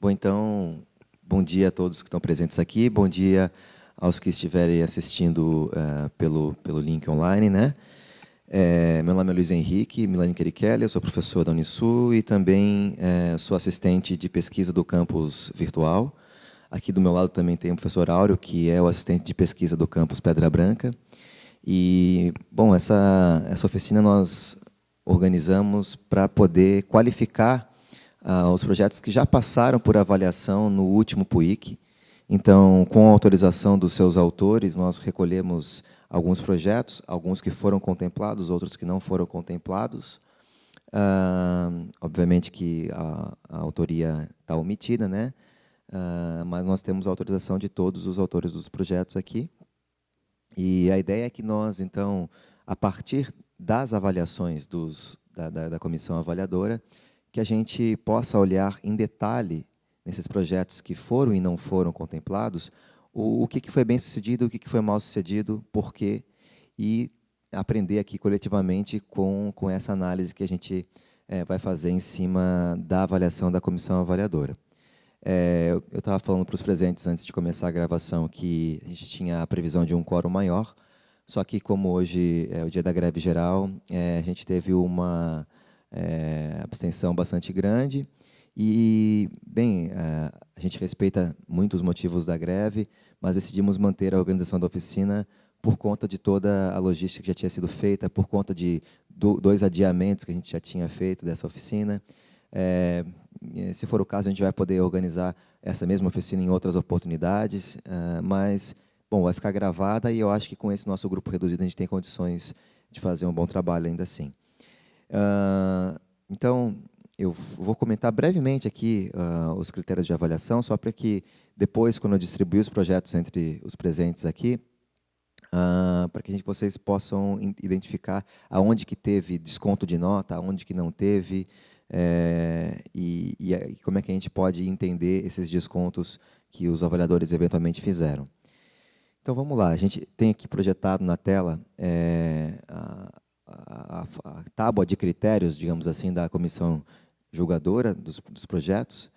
Bom, então, bom dia a todos que estão presentes aqui, bom dia aos que estiverem assistindo pelo link online, né? Meu nome é Luiz Henrique Milani Querichelli, eu sou professor da Unisul e também sou assistente de pesquisa do campus virtual. Aqui do meu lado também tem o professor Áureo, que é o assistente de pesquisa do campus Pedra Branca. E, bom, essa oficina nós organizamos para poder qualificar os projetos que já passaram por avaliação no último PUIC. Então, com a autorização dos seus autores, nós recolhemos alguns projetos, alguns que foram contemplados, outros que não foram contemplados. Obviamente que a autoria está omitida, né? Mas nós temos a autorização de todos os autores dos projetos aqui. E a ideia é que nós, então, a partir das avaliações da comissão avaliadora, que a gente possa olhar em detalhe nesses projetos que foram e não foram contemplados, o que foi bem-sucedido, o que foi mal-sucedido, por quê, e aprender aqui coletivamente com essa análise que a gente vai fazer em cima da avaliação da comissão avaliadora. Eu estava falando para os presentes, antes de começar a gravação, que a gente tinha a previsão de um quórum maior, só que, como hoje é o dia da greve geral, a gente teve uma abstenção bastante grande e, bem, a gente respeita muito os motivos da greve, mas decidimos manter a organização da oficina por conta de toda a logística que já tinha sido feita, por conta de dois adiamentos que a gente já tinha feito dessa oficina. Se for o caso, a gente vai poder organizar essa mesma oficina em outras oportunidades, mas, bom, vai ficar gravada e eu acho que com esse nosso grupo reduzido a gente tem condições de fazer um bom trabalho ainda assim. Então, eu vou comentar brevemente aqui os critérios de avaliação, só para que depois, quando eu distribuir os projetos entre os presentes aqui, para que vocês possam identificar aonde que teve desconto de nota, aonde que não teve, e como é que a gente pode entender esses descontos que os avaliadores eventualmente fizeram. Então, vamos lá. A gente tem aqui projetado na tela a tábua de critérios, digamos assim, da comissão julgadora dos projetos.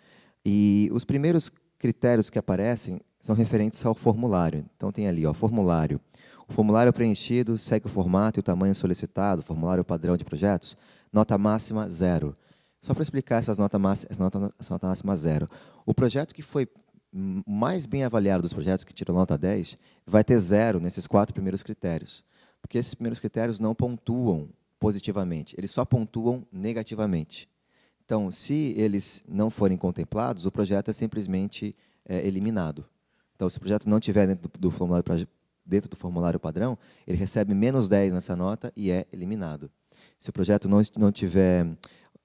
E os primeiros critérios que aparecem são referentes ao formulário. Então, tem ali, formulário. O formulário preenchido segue o formato e o tamanho solicitado, formulário padrão de projetos, nota máxima 0. Só para explicar essa nota máxima 0. O projeto que foi mais bem avaliado dos projetos, que tirou nota 10, vai ter 0 nesses 4 primeiros critérios. Porque esses primeiros critérios não pontuam positivamente, eles só pontuam negativamente. Então, se eles não forem contemplados, o projeto é simplesmente eliminado. Então, se o projeto não estiver dentro do formulário padrão, ele recebe menos 10 nessa nota e é eliminado. Se o projeto não tiver...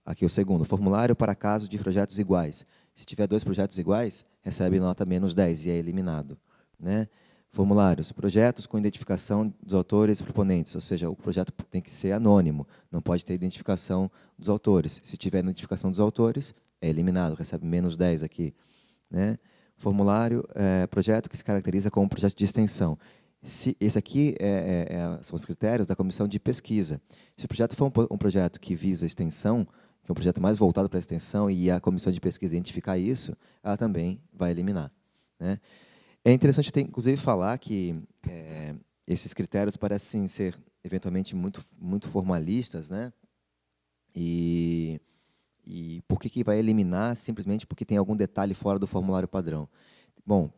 Aqui o segundo, formulário para caso de projetos iguais. Se tiver 2 projetos iguais, recebe nota menos 10 e é eliminado, né? Formulários, projetos com identificação dos autores e proponentes, ou seja, o projeto tem que ser anônimo, não pode ter identificação dos autores. Se tiver identificação dos autores, é eliminado, recebe menos 10 aqui, né? Formulário, projeto que se caracteriza como projeto de extensão. Esse aqui são os critérios da comissão de pesquisa. Se o projeto for um projeto que visa extensão, que é um projeto mais voltado para a extensão, e a comissão de pesquisa identificar isso, ela também vai eliminar, né? É interessante, inclusive, falar que esses critérios parecem ser, eventualmente, muito formalistas, né? E por que vai eliminar? Simplesmente porque tem algum detalhe fora do formulário padrão. Bom,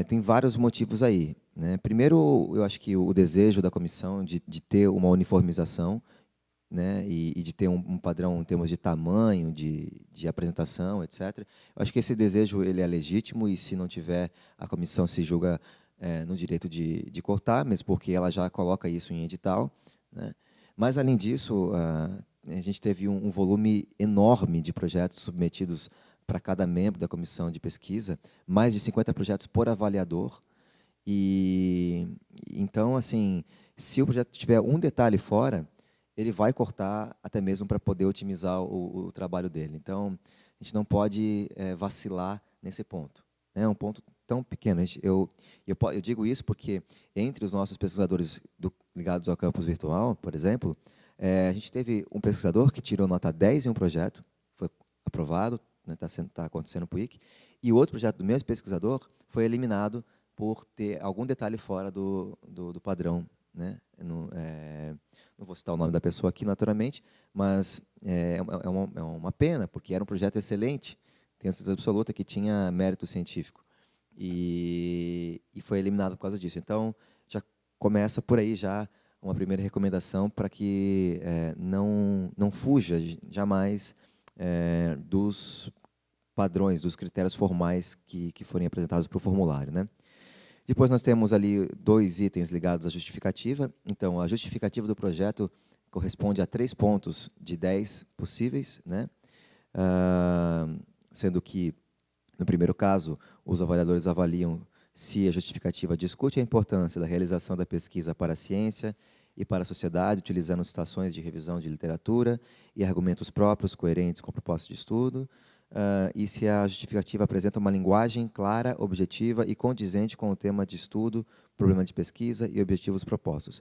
tem vários motivos aí, né? Primeiro, eu acho que o desejo da comissão de ter uma uniformização, né, e de ter um padrão em termos de tamanho, de apresentação, etc. Eu acho que esse desejo ele é legítimo e, se não tiver, a comissão se julga no direito de cortar, mesmo porque ela já coloca isso em edital, né? Mas, além disso, a gente teve um volume enorme de projetos submetidos para cada membro da comissão de pesquisa, mais de 50 projetos por avaliador. E então, assim, se o projeto tiver um detalhe fora, ele vai cortar até mesmo para poder otimizar o trabalho dele. Então, a gente não pode vacilar nesse ponto. É um ponto tão pequeno. Eu digo isso porque, entre os nossos pesquisadores ligados ao campus virtual, por exemplo, a gente teve um pesquisador que tirou nota 10 em um projeto, foi aprovado, tá acontecendo no PUIC, e o outro projeto do mesmo pesquisador foi eliminado por ter algum detalhe fora do padrão, né? Não vou citar o nome da pessoa aqui, naturalmente, mas é uma pena, porque era um projeto excelente, tenho certeza absoluta que tinha mérito científico, e foi eliminado por causa disso. Então, já começa por aí já uma primeira recomendação para que não fuja jamais dos padrões, dos critérios formais que forem apresentados para o formulário, né? Depois nós temos ali 2 itens ligados à justificativa. Então, a justificativa do projeto corresponde a 3 pontos de 10 possíveis, né? Sendo que, no primeiro caso, os avaliadores avaliam se a justificativa discute a importância da realização da pesquisa para a ciência e para a sociedade, utilizando citações de revisão de literatura e argumentos próprios coerentes com o propósito de estudo, e se a justificativa apresenta uma linguagem clara, objetiva e condizente com o tema de estudo, problema de pesquisa e objetivos propostos.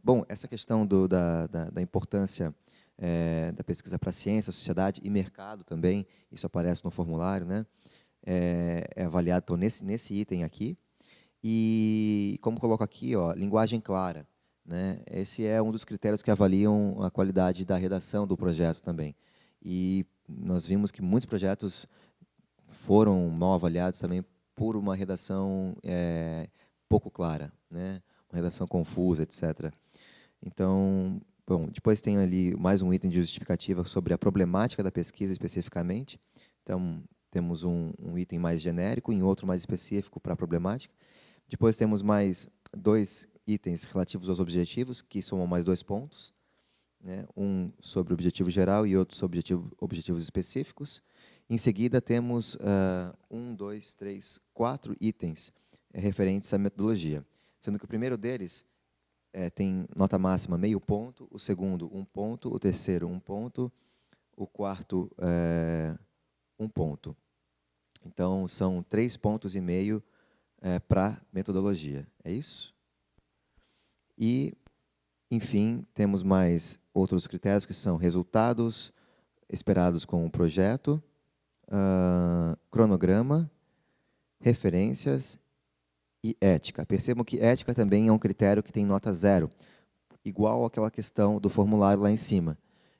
Bom, essa questão da importância da pesquisa para a ciência, sociedade e mercado também, isso aparece no formulário, né? É avaliado então, nesse item aqui. E, como coloco aqui, ó, linguagem clara, né? Esse é um dos critérios que avaliam a qualidade da redação do projeto também. E nós vimos que muitos projetos foram mal avaliados também por uma redação pouco clara, né? Uma redação confusa, etc. Então, bom, depois tem ali mais um item de justificativa sobre a problemática da pesquisa especificamente. Então, temos um item mais genérico e outro mais específico para a problemática. Depois temos mais 2 itens relativos aos objetivos, que somam mais 2 pontos, né? Um sobre o objetivo geral e outro sobre objetivos específicos. Em seguida, temos 1, 2, 3, 4 itens referentes à metodologia, sendo que o primeiro deles tem nota máxima meio ponto, o segundo 1 ponto, o terceiro 1 ponto, o quarto 1 ponto. Então, são 3,5 pontos para metodologia. É isso? E, enfim, temos mais outros critérios que são resultados esperados com o projeto, cronograma, referências e ética. Percebam que ética também é um critério que tem nota 0, igual àquela questão do formulário lá em cima.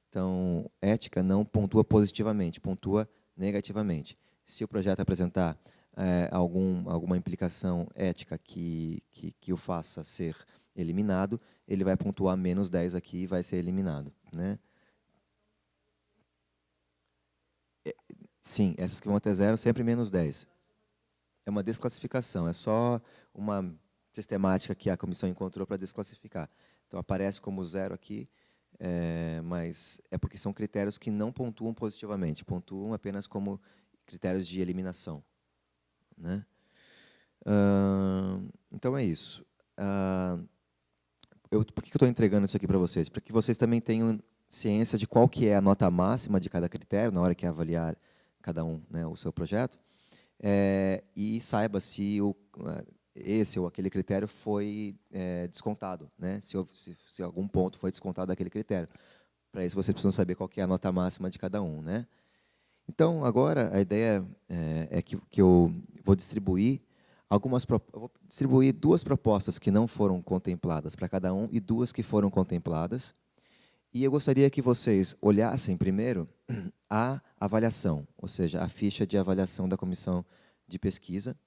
Então, ética não pontua positivamente, pontua negativamente. Se o projeto apresentar alguma implicação ética que o faça ser eliminado, ele vai pontuar menos 10 aqui e vai ser eliminado, né? Sim, essas que vão até 0, sempre menos 10. É uma desclassificação, é só uma sistemática que a comissão encontrou para desclassificar. Então, aparece como 0 aqui, mas é porque são critérios que não pontuam positivamente, pontuam apenas como critérios de eliminação, né? Então, é isso. Por que eu estou entregando isso aqui para vocês? Para que vocês também tenham ciência de qual que é a nota máxima de cada critério, na hora que avaliar cada um, né, o seu projeto, e saiba se esse ou aquele critério foi descontado, né? Se algum ponto foi descontado daquele critério. Para isso, vocês precisam saber qual que é a nota máxima de cada um, né? Então, agora, a ideia é que eu vou distribuir eu vou distribuir 2 propostas que não foram contempladas para cada um e 2 que foram contempladas. E eu gostaria que vocês olhassem primeiro a avaliação, ou seja, a ficha de avaliação da comissão de pesquisa,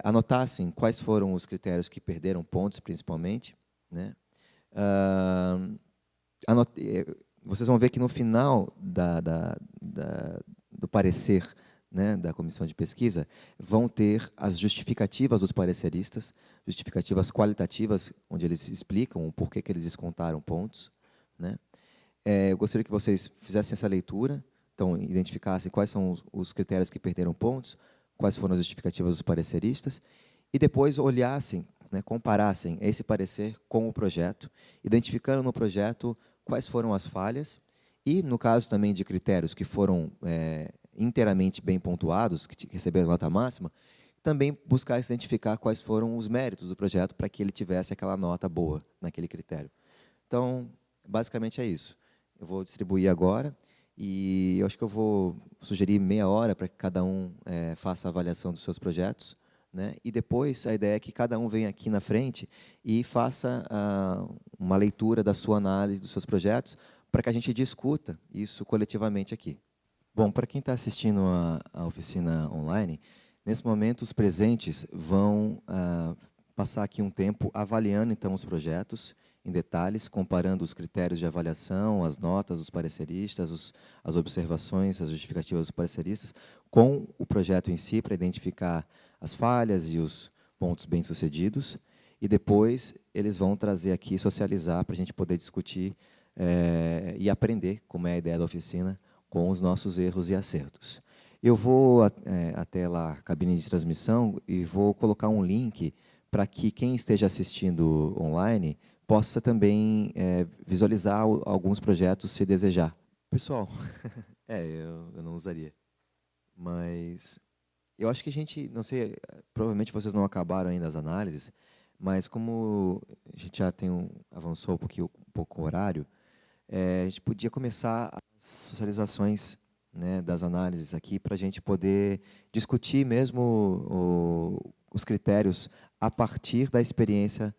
anotassem quais foram os critérios que perderam pontos, principalmente, né? Vocês vão ver que no final do parecer, né, da comissão de pesquisa, vão ter as justificativas dos pareceristas, justificativas qualitativas, onde eles explicam o porquê que eles descontaram pontos, né? Eu gostaria que vocês fizessem essa leitura, então, identificassem quais são os critérios que perderam pontos, quais foram as justificativas dos pareceristas, e depois olhassem, né, comparassem esse parecer com o projeto, identificando no projeto quais foram as falhas, e, no caso também de critérios que foram inteiramente bem pontuados, que receberam nota máxima, também buscar identificar quais foram os méritos do projeto para que ele tivesse aquela nota boa naquele critério. Então, basicamente é isso. Eu vou distribuir agora e eu acho que eu vou sugerir meia hora para que cada um faça a avaliação dos seus projetos, né? E depois a ideia é que cada um venha aqui na frente e faça uma leitura da sua análise dos seus projetos para que a gente discuta isso coletivamente aqui. Bom, para quem está assistindo a oficina online, nesse momento os presentes vão passar aqui um tempo avaliando então os projetos em detalhes, comparando os critérios de avaliação, as notas dos pareceristas, as observações, as justificativas dos pareceristas, com o projeto em si, para identificar as falhas e os pontos bem-sucedidos, e depois eles vão trazer aqui, socializar, para a gente poder discutir e aprender, como é a ideia da oficina, com os nossos erros e acertos. Eu vou até lá a cabine de transmissão e vou colocar um link para que quem esteja assistindo online possa também visualizar alguns projetos, se desejar. Pessoal, eu não usaria. Mas eu acho que a gente, não sei, provavelmente vocês não acabaram ainda as análises, mas como a gente já avançou um pouco o horário, a gente podia começar as socializações, né, das análises aqui, para a gente poder discutir mesmo os critérios a partir da experiência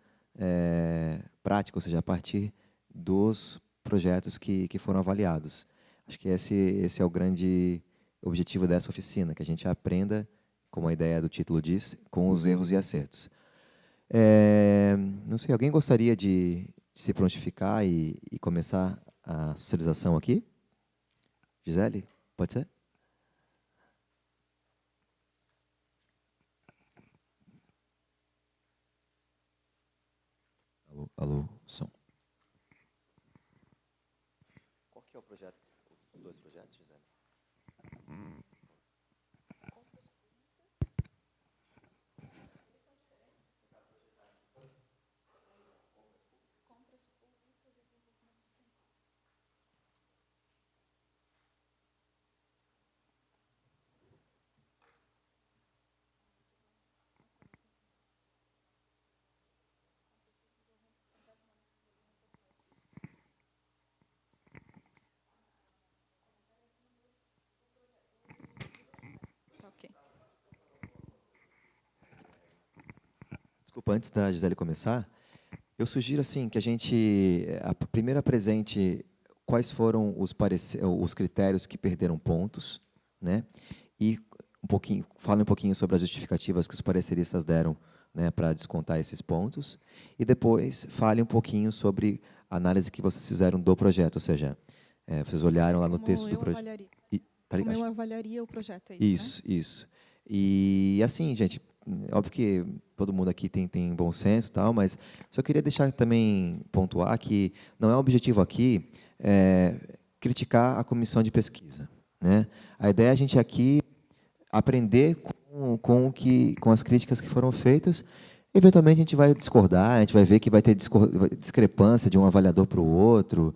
prática, ou seja, a partir dos projetos que foram avaliados. Acho que esse é o grande objetivo dessa oficina, que a gente aprenda, como a ideia do título diz, com os erros e acertos. Não sei, alguém gostaria de se prontificar e começar a socialização aqui? Gisele, pode ser? Alô, alô, som. Qual que é o projeto? Os dois projetos, Gisele? Ok. Desculpa, antes da Gisele começar, eu sugiro assim que a gente primeiro apresente quais foram os critérios que perderam pontos, né? E fale um pouquinho sobre as justificativas que os pareceristas deram, né, para descontar esses pontos, e depois fale um pouquinho sobre a análise que vocês fizeram do projeto, ou seja, vocês olharam lá no texto do projeto. Como eu avaliaria o projeto, é isso, né? Isso. E assim, gente, óbvio que todo mundo aqui tem bom senso e tal, mas só queria deixar também pontuar que não é o objetivo aqui criticar a comissão de pesquisa, né? A ideia é a gente aqui aprender com as críticas que foram feitas. Eventualmente a gente vai discordar, a gente vai ver que vai ter discrepância de um avaliador para o outro,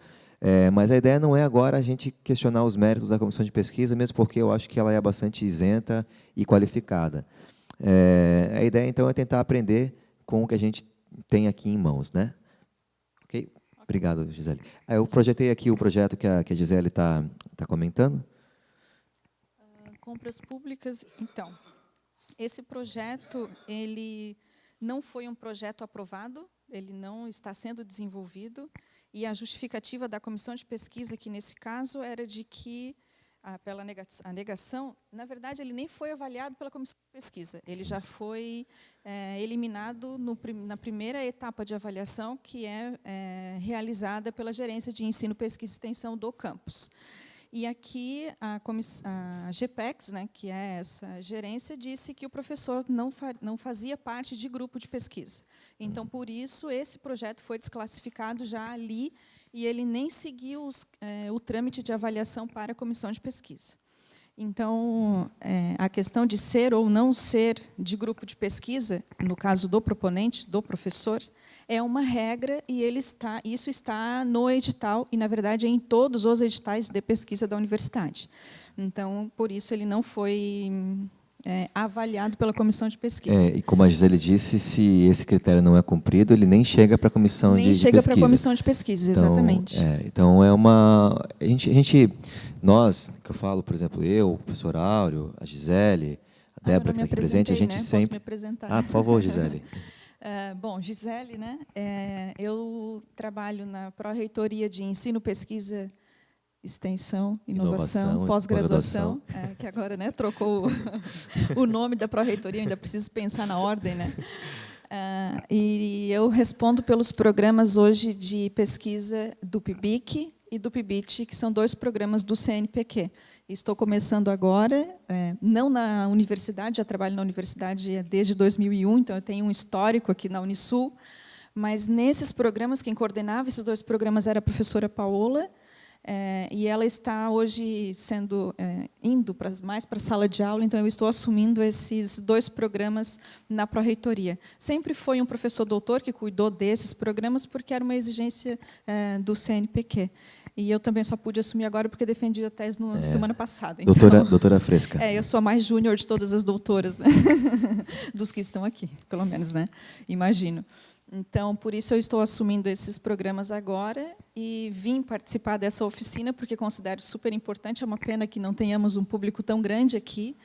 mas a ideia não é agora a gente questionar os méritos da comissão de pesquisa, mesmo porque eu acho que ela é bastante isenta e qualificada. A ideia, então, é tentar aprender com o que a gente tem aqui em mãos, né? Ok? Obrigado, Gisele. Eu projetei aqui o projeto que a Gisele está comentando. Compras públicas, então. Esse projeto, ele não foi um projeto aprovado, ele não está sendo desenvolvido, e a justificativa da comissão de pesquisa, que nesse caso era de que, a negação, na verdade, ele nem foi avaliado pela comissão de pesquisa, ele já foi eliminado na primeira etapa de avaliação, que é realizada pela Gerência de Ensino, Pesquisa e Extensão do campus. E aqui a GPEX, né, que é essa gerência, disse que o professor não fazia parte de grupo de pesquisa. Então, por isso, esse projeto foi desclassificado já ali e ele nem seguiu o trâmite de avaliação para a comissão de pesquisa. Então, a questão de ser ou não ser de grupo de pesquisa, no caso do proponente, do professor, é uma regra e isso está no edital e, na verdade, é em todos os editais de pesquisa da universidade. Então, por isso, ele não foi avaliado pela comissão de pesquisa. E como a Gisele disse, se esse critério não é cumprido, ele nem chega para a comissão de pesquisa. Nem chega para a comissão de pesquisa, exatamente. Então, é uma... Nós, que eu falo, por exemplo, eu, o professor Áureo, a Gisele, a Débora, que está aqui presente, a gente sempre... Posso me apresentar? Por favor, Gisele. Bom, Gisele, né? Eu trabalho na Pró-Reitoria de Ensino, Pesquisa, Extensão, Inovação, Pós-Graduação, que agora, né, trocou o nome da Pró-Reitoria, ainda preciso pensar na ordem, né? E eu respondo pelos programas hoje de pesquisa do PIBIC e do PIBIT, que são 2 programas do CNPq. Estou começando agora, não na universidade, já trabalho na universidade desde 2001, então eu tenho um histórico aqui na Unisul, mas nesses programas, quem coordenava esses 2 programas era a professora Paola, e ela está hoje indo mais para a sala de aula, então eu estou assumindo esses 2 programas na Pró-Reitoria. Sempre foi um professor doutor que cuidou desses programas, porque era uma exigência do CNPq. E eu também só pude assumir agora porque defendi a tese na semana passada. Então, doutora fresca. Eu sou a mais júnior de todas as doutoras, né? Dos que estão aqui, pelo menos, né? Imagino. Então, por isso eu estou assumindo esses programas agora e vim participar dessa oficina porque considero super importante. É uma pena que não tenhamos um público tão grande aqui,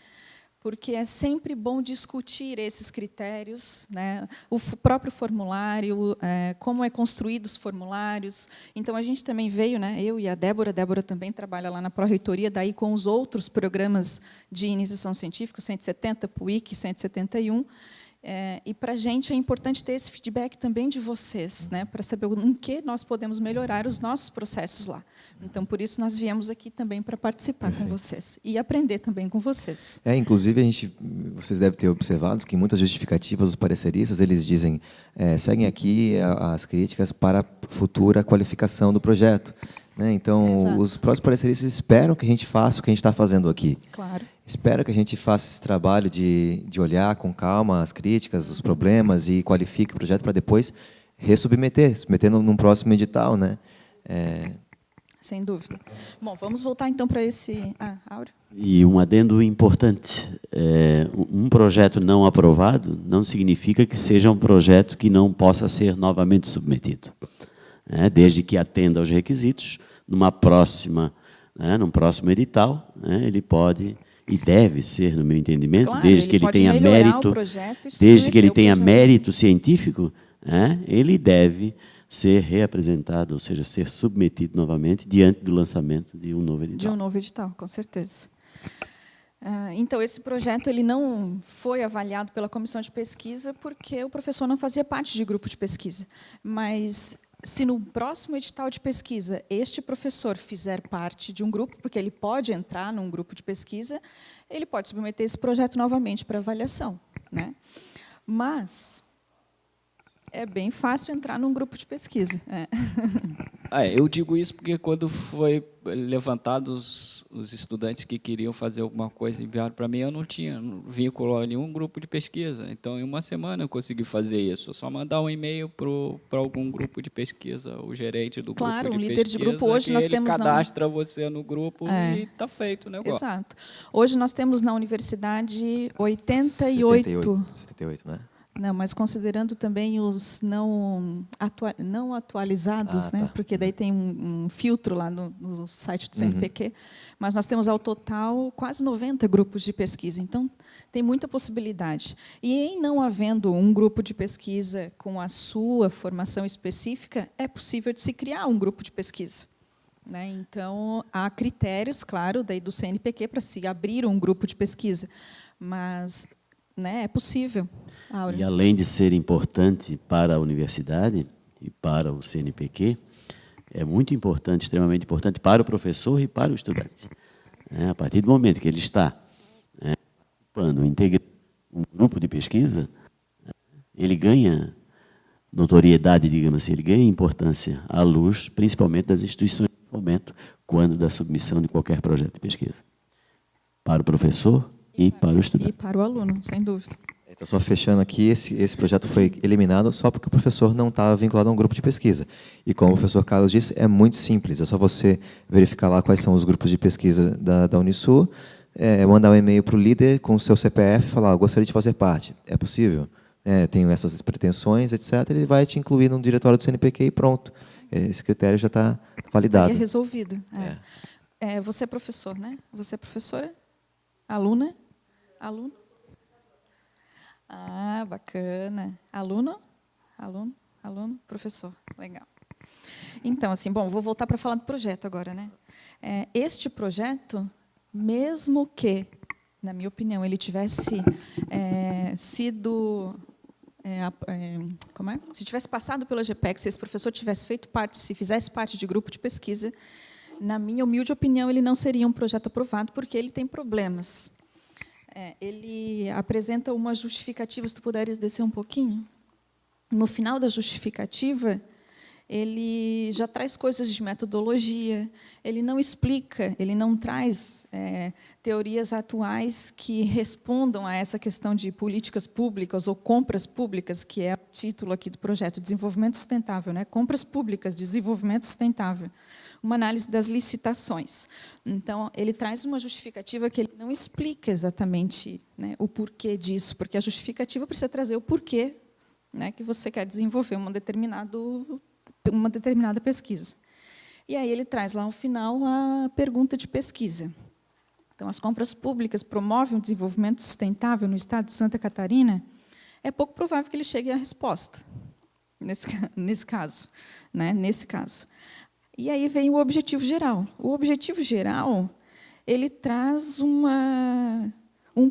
porque é sempre bom discutir esses critérios, né? O próprio formulário, como é construído os formulários. Então, a gente também veio, né? Eu e a Débora também trabalha lá na Pró-Reitoria, daí com os outros programas de iniciação científica, 170, PUIC, 171, e para a gente é importante ter esse feedback também de vocês, né, para saber em que nós podemos melhorar os nossos processos lá. Então, por isso, nós viemos aqui também para participar com vocês e aprender também com vocês. Inclusive, vocês devem ter observado que em muitas justificativas, os pareceristas, eles dizem, seguem aqui as críticas para a futura qualificação do projeto. Né? Então, os próprios pareceristas esperam que a gente faça o que a gente está fazendo aqui. Claro. Espero que a gente faça esse trabalho de olhar com calma as críticas, os problemas e qualifique o projeto para depois submeter num próximo edital, né? Sem dúvida. Bom, vamos voltar então para esse... Áureo. E um adendo importante, um projeto não aprovado não significa que seja um projeto que não possa ser novamente submetido. Desde que atenda aos requisitos, num próximo edital, ele pode... E deve ser, no meu entendimento, claro, desde que ele tenha mérito, desde que ele tenha mérito científico, ele deve ser reapresentado, ou seja, ser submetido novamente diante do lançamento de um novo edital. De um novo edital, com certeza. Então, esse projeto ele não foi avaliado pela comissão de pesquisa porque o professor não fazia parte de grupo de pesquisa. Mas, se no próximo edital de pesquisa este professor fizer parte de um grupo, porque ele pode entrar num grupo de pesquisa, ele pode submeter esse projeto novamente para avaliação, né? Mas é bem fácil entrar num grupo de pesquisa. Eu digo isso porque quando foi levantados os estudantes que queriam fazer alguma coisa enviaram para mim, eu não tinha vínculo a nenhum grupo de pesquisa. Então, em uma semana eu consegui fazer isso. Só mandar um e-mail para algum grupo de pesquisa, o gerente do grupo de pesquisa. Claro, um líder de grupo. Hoje nós temos... Ele cadastra você no grupo e está feito o negócio. Exato. Hoje nós temos na universidade 88... 78, né? Não, mas considerando também os não atualizados, né? Porque daí tem um filtro lá no site do CNPq, mas nós temos ao total quase 90 grupos de pesquisa, então tem muita possibilidade. E em não havendo um grupo de pesquisa com a sua formação específica, é possível de se criar um grupo de pesquisa. Né? Então, há critérios, claro, daí do CNPq para se abrir um grupo de pesquisa, mas... é possível. E, além de ser importante para a universidade e para o CNPq, é muito importante, extremamente importante para o professor e para o estudante. A partir do momento que ele está integrando um grupo de pesquisa, ele ganha notoriedade, digamos assim, ele ganha importância à luz, principalmente das instituições de fomento, quando da submissão de qualquer projeto de pesquisa. Para o professor e para o estudante. E para o aluno, sem dúvida. Então, só fechando aqui, esse projeto foi eliminado só porque o professor não estava vinculado a um grupo de pesquisa. E como o professor Carlos disse, é muito simples, é só você verificar lá quais são os grupos de pesquisa da Unisul, mandar um e-mail para o líder com o seu CPF e falar, gostaria de fazer parte. É possível? Tenho essas pretensões, etc. Ele vai te incluir no diretório do CNPq e pronto. Esse critério já está validado. Estaria resolvido. Você é professor, né? Você é professora? Aluna? Aluno? Ah, bacana. Aluno? Aluno? Professor. Legal. Então, assim, bom, vou voltar para falar do projeto agora, né? Este projeto, mesmo que, na minha opinião, ele tivesse sido... Se tivesse passado pela GPEC, se esse professor tivesse feito parte, se fizesse parte de grupo de pesquisa, na minha humilde opinião, ele não seria um projeto aprovado, porque ele tem problemas. Ele apresenta uma justificativa, se tu puderes descer um pouquinho. No final da justificativa, ele já traz coisas de metodologia, ele não explica, ele não traz teorias atuais que respondam a essa questão de políticas públicas ou compras públicas, que é o título aqui do projeto, Desenvolvimento Sustentável, né? Compras Públicas, Desenvolvimento Sustentável. Uma análise das licitações. Então, ele traz uma justificativa que ele não explica exatamente, né, o porquê disso, porque a justificativa precisa trazer o porquê, né, que você quer desenvolver uma determinada pesquisa. E aí ele traz lá, ao final, a pergunta de pesquisa. Então, as compras públicas promovem o desenvolvimento sustentável no estado de Santa Catarina? É pouco provável que ele chegue à resposta, nesse caso. Né, nesse caso. E aí vem o objetivo geral. O objetivo geral, ele traz um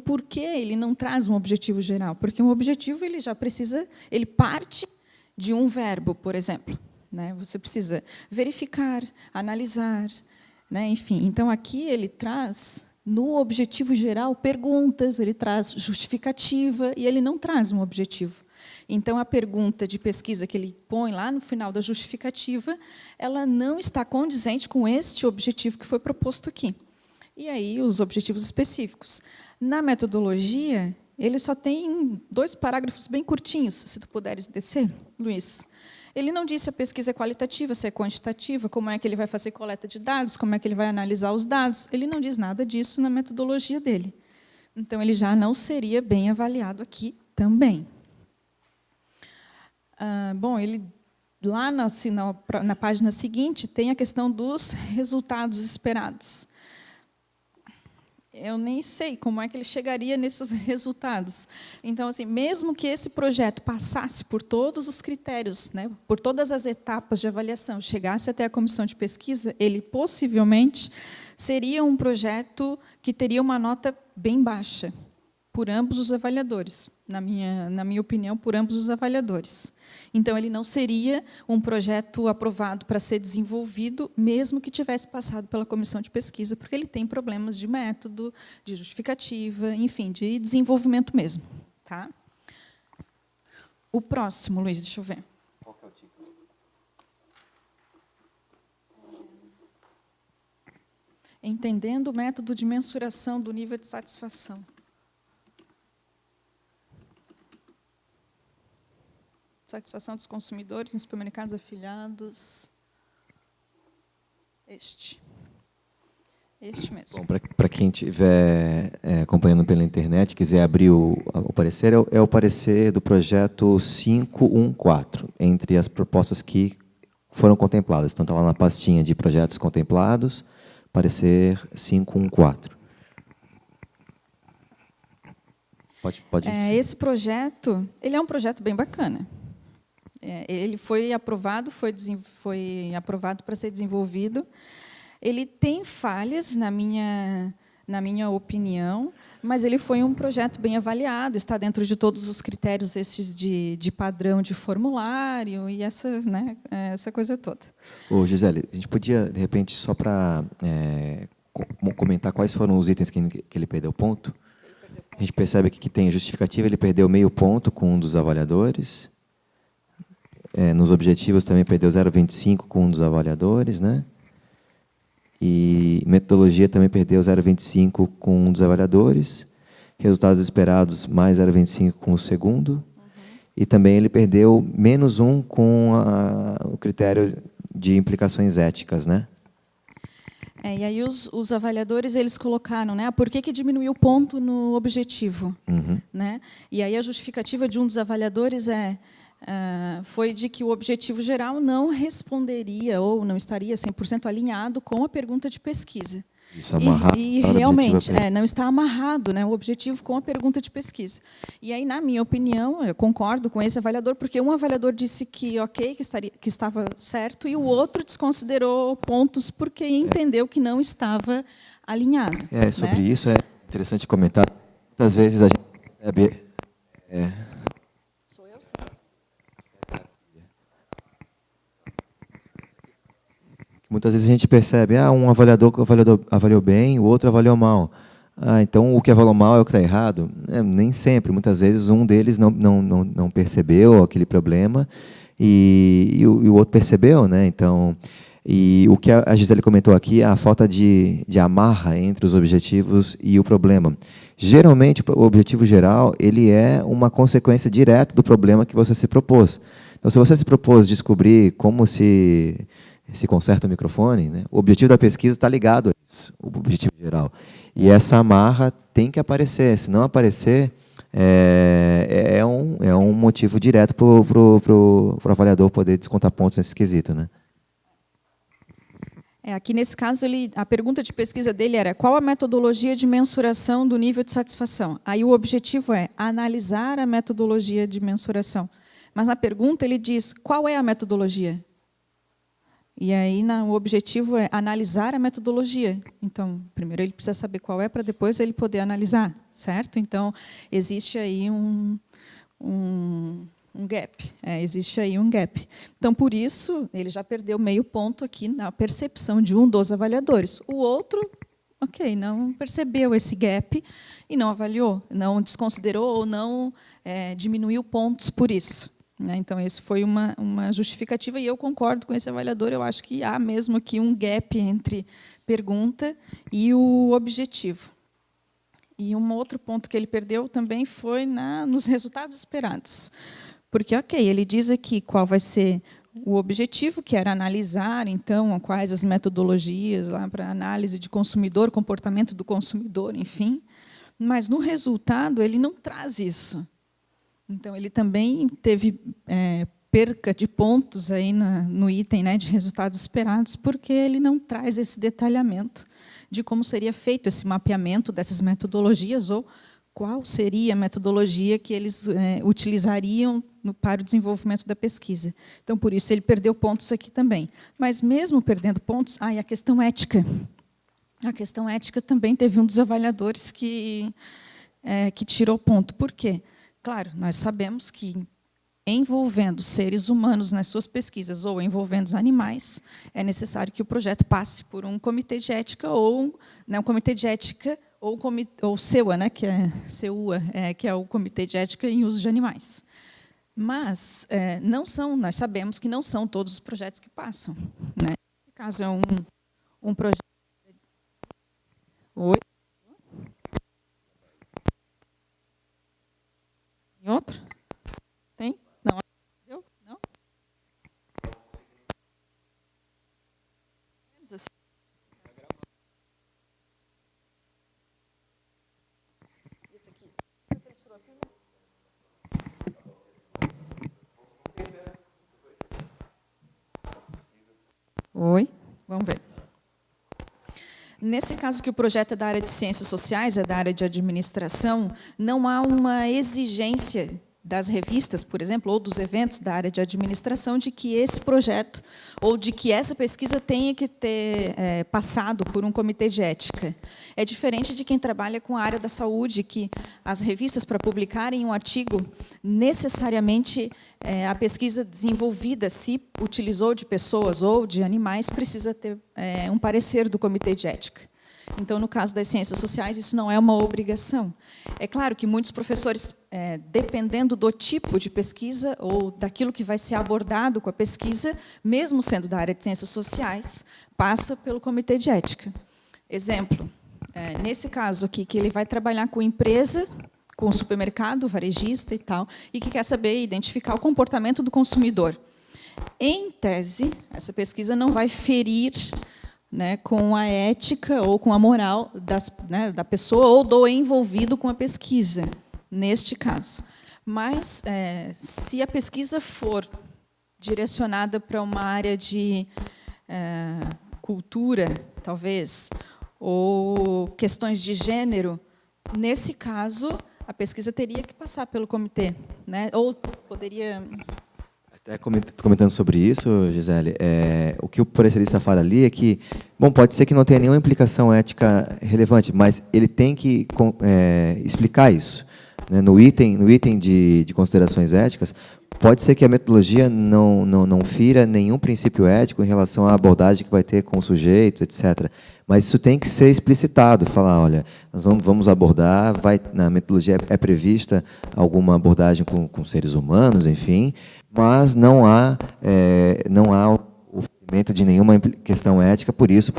porquê, ele não traz um objetivo geral, porque um objetivo ele já precisa, ele parte de um verbo, por exemplo. Né? Você precisa verificar, analisar, né? Enfim. Então, aqui ele traz, no objetivo geral, perguntas, ele traz justificativa, e ele não traz um objetivo. Então, a pergunta de pesquisa que ele põe lá no final da justificativa, ela não está condizente com este objetivo que foi proposto aqui. E aí, os objetivos específicos. Na metodologia, ele só tem 2 parágrafos bem curtinhos, se tu puderes descer, Luiz. Ele não diz se a pesquisa é qualitativa, se é quantitativa, como é que ele vai fazer coleta de dados, como é que ele vai analisar os dados. Ele não diz nada disso na metodologia dele. Então, ele já não seria bem avaliado aqui também. Bom, ele, lá na página seguinte, tem a questão dos resultados esperados. Eu nem sei como é que ele chegaria nesses resultados. Então, assim, mesmo que esse projeto passasse por todos os critérios, né, por todas as etapas de avaliação, chegasse até a comissão de pesquisa, ele possivelmente seria um projeto que teria uma nota bem baixa, por ambos os avaliadores, na minha opinião, por ambos os avaliadores. Então, ele não seria um projeto aprovado para ser desenvolvido, mesmo que tivesse passado pela comissão de pesquisa, porque ele tem problemas de método, de justificativa, enfim, de desenvolvimento mesmo. Tá? O próximo, Luiz, deixa eu ver. Qual que é o título? Entendendo o método de mensuração do nível de satisfação. Satisfação dos consumidores em supermercados afiliados. Este mesmo. Para quem estiver acompanhando pela internet, quiser abrir o parecer, é o parecer do projeto 514, entre as propostas que foram contempladas. Então, está lá na pastinha de projetos contemplados, parecer 514. Pode esse projeto, ele é um projeto bem bacana. Ele foi aprovado para ser desenvolvido. Ele tem falhas, na minha opinião, mas ele foi um projeto bem avaliado, está dentro de todos os critérios esses de padrão de formulário e essa coisa toda. Ô, Gisele, a gente podia, de repente, só para comentar quais foram os itens que ele perdeu ponto? A gente percebe que tem a justificativa, ele perdeu meio ponto com um dos avaliadores. Nos objetivos também perdeu 0,25 com um dos avaliadores, né? E metodologia também perdeu 0,25 com um dos avaliadores. Resultados esperados, mais 0,25 com o segundo. Uhum. E também ele perdeu -1 com o critério de implicações éticas, né? E aí os avaliadores eles colocaram, né, por que diminuiu o ponto no objetivo, né? E aí a justificativa de um dos avaliadores foi de que o objetivo geral não responderia ou não estaria 100% alinhado com a pergunta de pesquisa. Isso, amarrado e realmente não está amarrado, né, o objetivo com a pergunta de pesquisa. E aí, na minha opinião, eu concordo com esse avaliador, porque um avaliador disse que ok, que estava certo, e o outro desconsiderou pontos porque entendeu que não estava alinhado. Sobre isso é interessante comentar. Muitas vezes a gente percebe... Muitas vezes a gente percebe, um avaliador avaliou bem, o outro avaliou mal. Então o que avaliou mal é o que está errado? Nem sempre. Muitas vezes um deles não percebeu aquele problema e o outro percebeu, né? Então, e o que a Gisele comentou aqui é a falta de amarra entre os objetivos e o problema. Geralmente, o objetivo geral ele é uma consequência direta do problema que você se propôs. Então, se você se propôs descobrir como se conserta o microfone, né? O objetivo da pesquisa está ligado a isso, o objetivo geral. E essa amarra tem que aparecer. Se não aparecer, é um motivo direto para o avaliador poder descontar pontos nesse quesito, né? Aqui, nesse caso, a pergunta de pesquisa dele era qual a metodologia de mensuração do nível de satisfação? Aí o objetivo é analisar a metodologia de mensuração. Mas na pergunta ele diz qual é a metodologia? E aí o objetivo é analisar a metodologia. Então, primeiro ele precisa saber qual é para depois ele poder analisar, certo? Então, existe aí um gap. Existe aí um gap. Então, por isso, ele já perdeu meio ponto aqui na percepção de um dos avaliadores. O outro, ok, não percebeu esse gap e não avaliou, não desconsiderou ou não diminuiu pontos por isso. Então, esse foi uma justificativa, e eu concordo com esse avaliador. Eu acho que há mesmo aqui um gap entre pergunta e o objetivo. E um outro ponto que ele perdeu também foi nos resultados esperados. Porque, ok, ele diz aqui qual vai ser o objetivo, que era analisar, então, quais as metodologias lá para análise de consumidor, comportamento do consumidor, enfim. Mas, no resultado, ele não traz isso. Então, ele também teve perca de pontos aí no item, né, de resultados esperados, porque ele não traz esse detalhamento de como seria feito esse mapeamento dessas metodologias, ou qual seria a metodologia que eles utilizariam para o desenvolvimento da pesquisa. Então, por isso, ele perdeu pontos aqui também. Mas, mesmo perdendo pontos, e a questão ética. A questão ética também teve um dos avaliadores que tirou ponto. Por quê? Claro, nós sabemos que, envolvendo seres humanos nas suas pesquisas ou envolvendo os animais, é necessário que o projeto passe por um comitê de ética ou um comitê de ética ou CEUA, né, que é CEUA, que é o Comitê de Ética em Uso de Animais. Mas nós sabemos que não são todos os projetos que passam, né? Nesse caso, é um projeto... Oi? Tem outro? Tem? Não. Deu? Não? Assim. Esse aqui. Ele tirou a pilha? Oi? Vamos ver. Nesse caso que o projeto é da área de ciências sociais, é da área de administração, não há uma exigência das revistas, por exemplo, ou dos eventos da área de administração, de que esse projeto ou de que essa pesquisa tenha que ter passado por um comitê de ética. É diferente de quem trabalha com a área da saúde, que as revistas, para publicarem um artigo, necessariamente a pesquisa desenvolvida, se utilizou de pessoas ou de animais, precisa ter um parecer do comitê de ética. Então, no caso das ciências sociais, isso não é uma obrigação. É claro que muitos professores, dependendo do tipo de pesquisa ou daquilo que vai ser abordado com a pesquisa, mesmo sendo da área de ciências sociais, passa pelo comitê de ética. Exemplo, nesse caso aqui, que ele vai trabalhar com empresa, com supermercado, varejista e tal, e que quer saber identificar o comportamento do consumidor. Em tese, essa pesquisa não vai ferir né, com a ética ou com a moral da pessoa ou do envolvido com a pesquisa, neste caso. Mas, se a pesquisa for direcionada para uma área de cultura, talvez, ou questões de gênero, nesse caso, a pesquisa teria que passar pelo comitê, né? Ou poderia... Até comentando sobre isso, Gisele, o que o parecerista fala ali é que, bom, pode ser que não tenha nenhuma implicação ética relevante, mas ele tem que explicar isso, né? No item de considerações éticas, pode ser que a metodologia não fira nenhum princípio ético em relação à abordagem que vai ter com os sujeitos, etc. Mas isso tem que ser explicitado, falar, olha, nós vamos abordar, na metodologia é prevista alguma abordagem com seres humanos, enfim, mas não há o ferimento de nenhuma questão ética por isso.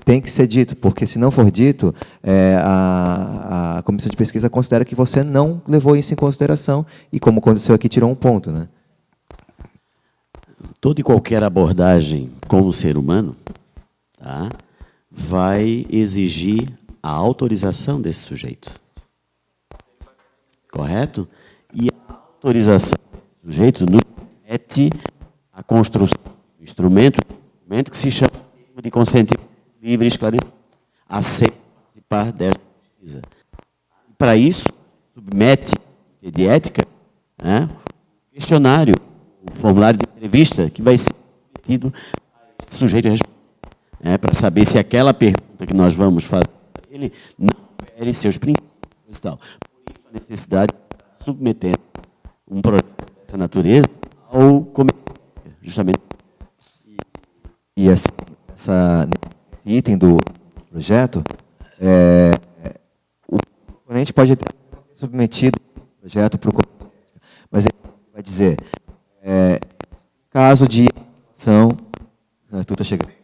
Tem que ser dito, porque se não for dito, a comissão de pesquisa considera que você não levou isso em consideração e, como aconteceu aqui, tirou um ponto, né? Toda e qualquer abordagem com o ser humano, tá, vai exigir a autorização desse sujeito. Correto? E a autorização desse sujeito nos permite a construção do instrumento que se chama de consentimento livre e esclarecido. Aceita participar desta pesquisa. Para isso, submete de ética, né, o questionário, o formulário de entrevista, que vai ser submetido a esse sujeito responder, para saber se aquela pergunta que nós vamos fazer para ele não fere seus princípios e tal. Por isso, a necessidade de submeter um projeto dessa natureza ao comitê, justamente. E esse item do projeto, o proponente pode ter submetido o projeto para o comitê, mas ele vai dizer, caso de ação, tu está chegando.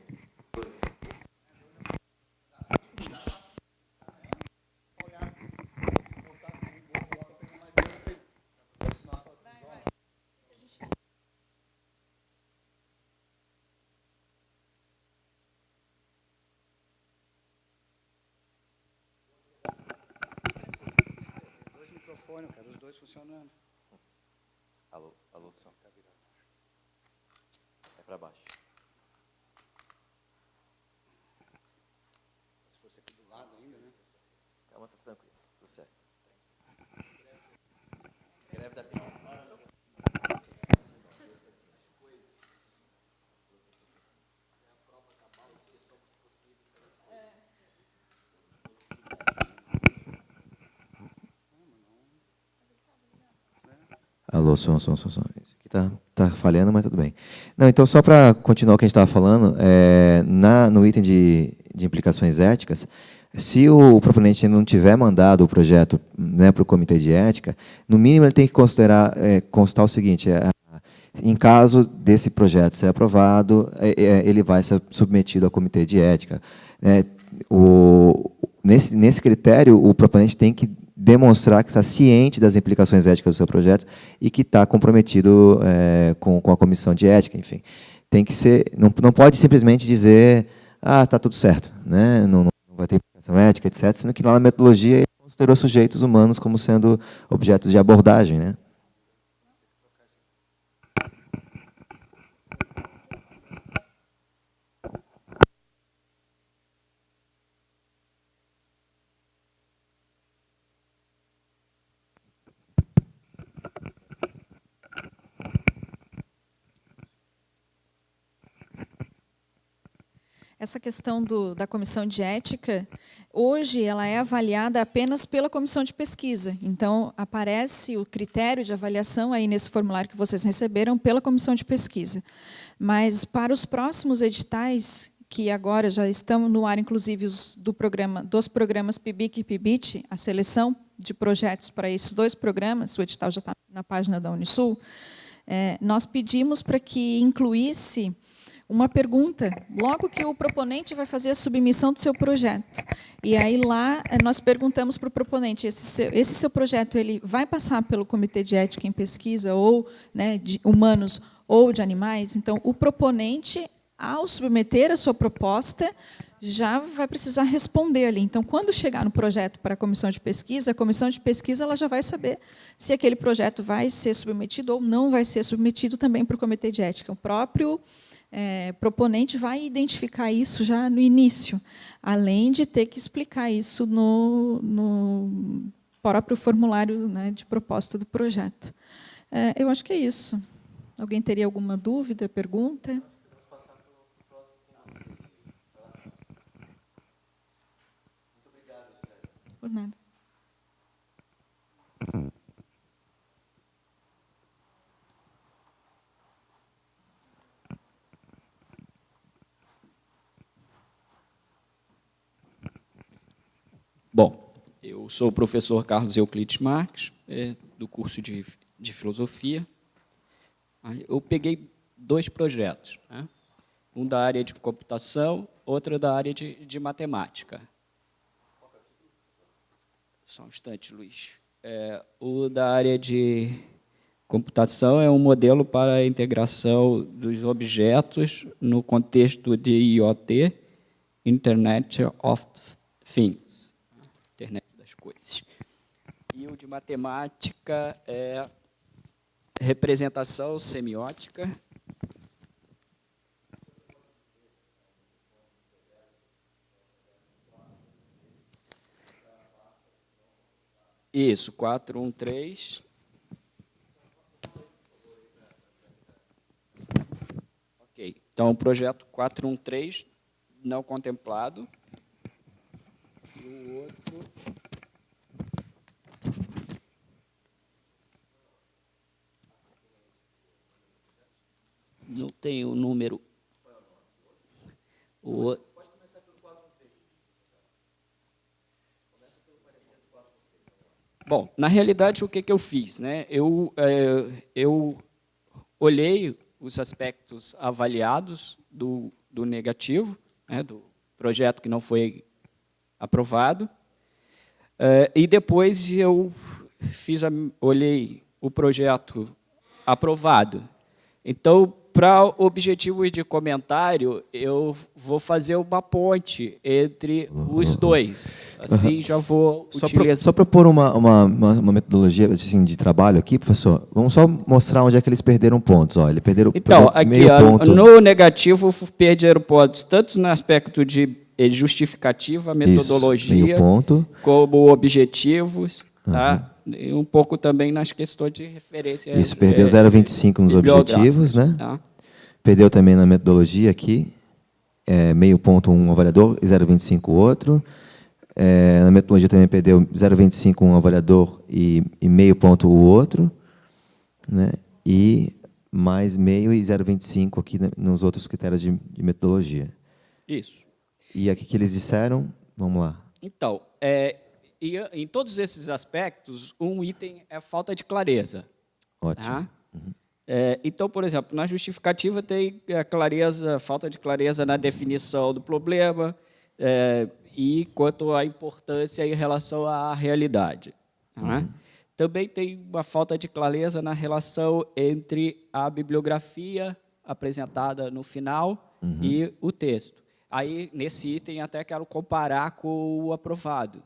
Cara, os dois funcionando. Alô, som. É para baixo. Se fosse aqui do lado ainda, né? Calma, tá tranquilo, tudo certo. Greve da pista. Alô, som. Isso aqui tá falhando, mas tudo bem. Não, então, só para continuar o que a gente estava falando, no item de implicações éticas, se o proponente ainda não tiver mandado o projeto, né, para o comitê de ética, no mínimo ele tem que constar o seguinte, em caso desse projeto ser aprovado, ele vai ser submetido ao comitê de ética. Nesse critério, o proponente tem que demonstrar que está ciente das implicações éticas do seu projeto e que está comprometido com a comissão de ética, enfim. Tem que ser, não pode simplesmente dizer, está tudo certo, né? Não vai ter implicação ética, etc., sendo que lá na metodologia ele considerou sujeitos humanos como sendo objetos de abordagem, né? Essa questão da comissão de ética, hoje, ela é avaliada apenas pela comissão de pesquisa. Então, aparece o critério de avaliação aí nesse formulário que vocês receberam pela comissão de pesquisa. Mas, para os próximos editais, que agora já estão no ar, inclusive, dos programas PIBIC e PIBIT, a seleção de projetos para esses dois programas, o edital já está na página da Unisul, nós pedimos para que incluísse uma pergunta, logo que o proponente vai fazer a submissão do seu projeto. E aí lá nós perguntamos para o proponente, esse seu projeto ele vai passar pelo Comitê de Ética em Pesquisa, ou, né, de humanos ou de animais? Então, o proponente ao submeter a sua proposta, já vai precisar responder ali. Então, quando chegar no projeto para a comissão de pesquisa ela já vai saber se aquele projeto vai ser submetido ou não vai ser submetido também para o comitê de ética. O próprio proponente vai identificar isso já no início, além de ter que explicar isso no próprio formulário, né, de proposta do projeto. Eu acho que é isso. Alguém teria alguma dúvida, pergunta? Por nada. Bom, eu sou o professor Carlos Euclides Marques, do curso de Filosofia. Eu peguei 2 projetos, né? Um da área de computação, outro da área de matemática. Só um instante, Luiz. O da área de computação é um modelo para a integração dos objetos no contexto de IoT, Internet of Things, Internet das Coisas. E o de matemática é representação semiótica. Isso, 413. Ok. Então, o projeto 413 não contemplado. E o outro... Não tem o número. O outro... Bom, na realidade, o que eu fiz, né? Eu olhei os aspectos avaliados do negativo, né, do projeto que não foi aprovado, e depois eu olhei o projeto aprovado. Então, para objetivos de comentário, eu vou fazer uma ponte entre os dois. Assim, já vou utilizar... Só propor uma metodologia assim, de trabalho aqui, professor. Vamos só mostrar onde é que eles perderam pontos. Ó, ele perderam Então, aqui, meio ponto. no negativo, perderam pontos, tanto no aspecto de justificativa, metodologia, isso, meio ponto. Como objetivos, tá? E um pouco também nas questões de referência. Isso, perdeu 0,25 nos objetivos, né? Tá? Perdeu também na metodologia aqui, meio ponto um avaliador e 0,25 o outro. Na metodologia também perdeu 0,25 um avaliador e meio ponto o outro, né? E mais meio e 0,25 aqui nos outros critérios de metodologia. Isso. E aqui que eles disseram, vamos lá. Então, e em todos esses aspectos, um item é falta de clareza. Ótimo. Tá? Então, por exemplo, na justificativa tem a falta de clareza na definição do problema e quanto à importância em relação à realidade. Tá? Também tem uma falta de clareza na relação entre a bibliografia apresentada no final e o texto. Aí, nesse item, até quero comparar com o aprovado.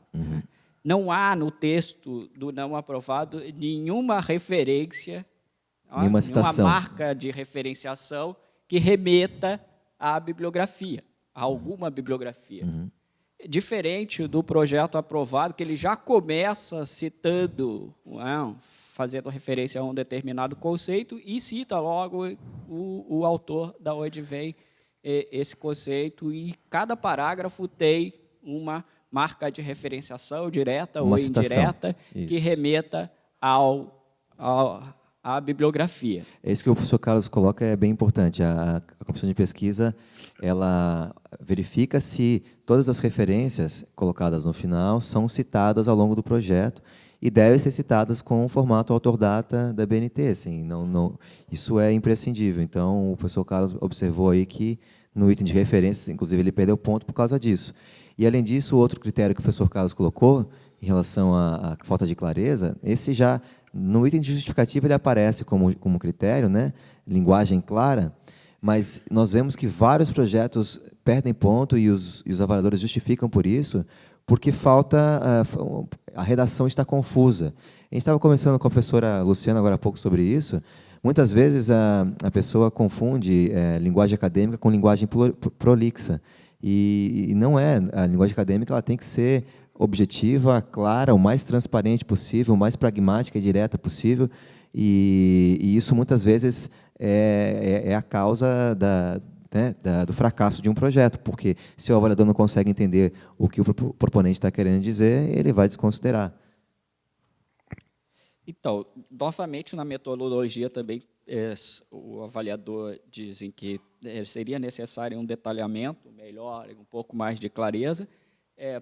Não há no texto do não aprovado nenhuma referência, nenhuma citação, marca de referenciação que remeta à bibliografia, a alguma bibliografia. Diferente do projeto aprovado, que ele já começa citando, fazendo referência a um determinado conceito e cita logo o autor da onde vem esse conceito, e cada parágrafo tem uma marca de referenciação direta ou indireta que remeta à bibliografia. Isso que o professor Carlos coloca é bem importante. A comissão de pesquisa ela verifica se todas as referências colocadas no final são citadas ao longo do projeto e devem ser citadas com o formato autor-data da BNT. Assim, isso é imprescindível. Então, o professor Carlos observou aí que, no item de referências, inclusive, ele perdeu ponto por causa disso. E, além disso, o outro critério que o professor Carlos colocou, em relação à falta de clareza, esse já, no item de justificativa, ele aparece como critério, né? Linguagem clara, mas nós vemos que vários projetos perdem ponto e os avaliadores justificam por isso, porque falta, a redação está confusa. A gente estava conversando com a professora Luciana agora há pouco sobre isso. Muitas vezes a pessoa confunde linguagem acadêmica com linguagem prolixa. E não é. A linguagem acadêmica ela tem que ser objetiva, clara, o mais transparente possível, o mais pragmática e direta possível. E isso, muitas vezes, é a causa do fracasso de um projeto, porque se o avaliador não consegue entender o que o proponente está querendo dizer, ele vai desconsiderar. Então, novamente, na metodologia também, o avaliador dizem que seria necessário um detalhamento melhor, um pouco mais de clareza,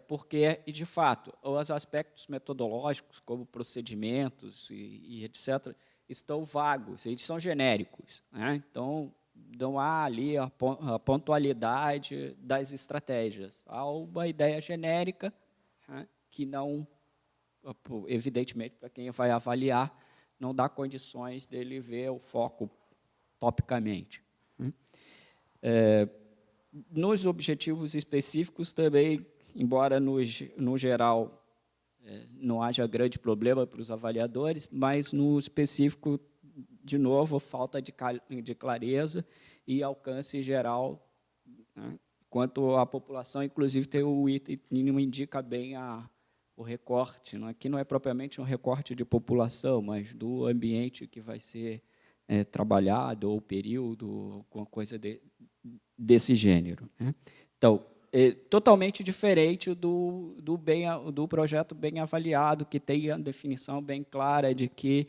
porque, de fato, os aspectos metodológicos, como procedimentos e etc., estão vagos, eles são genéricos, né? Então, não há ali a pontualidade das estratégias. Há uma ideia genérica, né, que não, evidentemente, para quem vai avaliar, não dá condições dele ver o foco topicamente. Nos objetivos específicos também, embora no geral não haja grande problema para os avaliadores, mas no específico, de novo, falta de clareza e alcance geral, né? Quanto à população, inclusive, tem o item que não indica bem o recorte. Aqui não é propriamente um recorte de população, mas do ambiente que vai ser trabalhado, ou período, alguma coisa desse gênero, né? Então, totalmente diferente do projeto bem avaliado, que tem a definição bem clara de que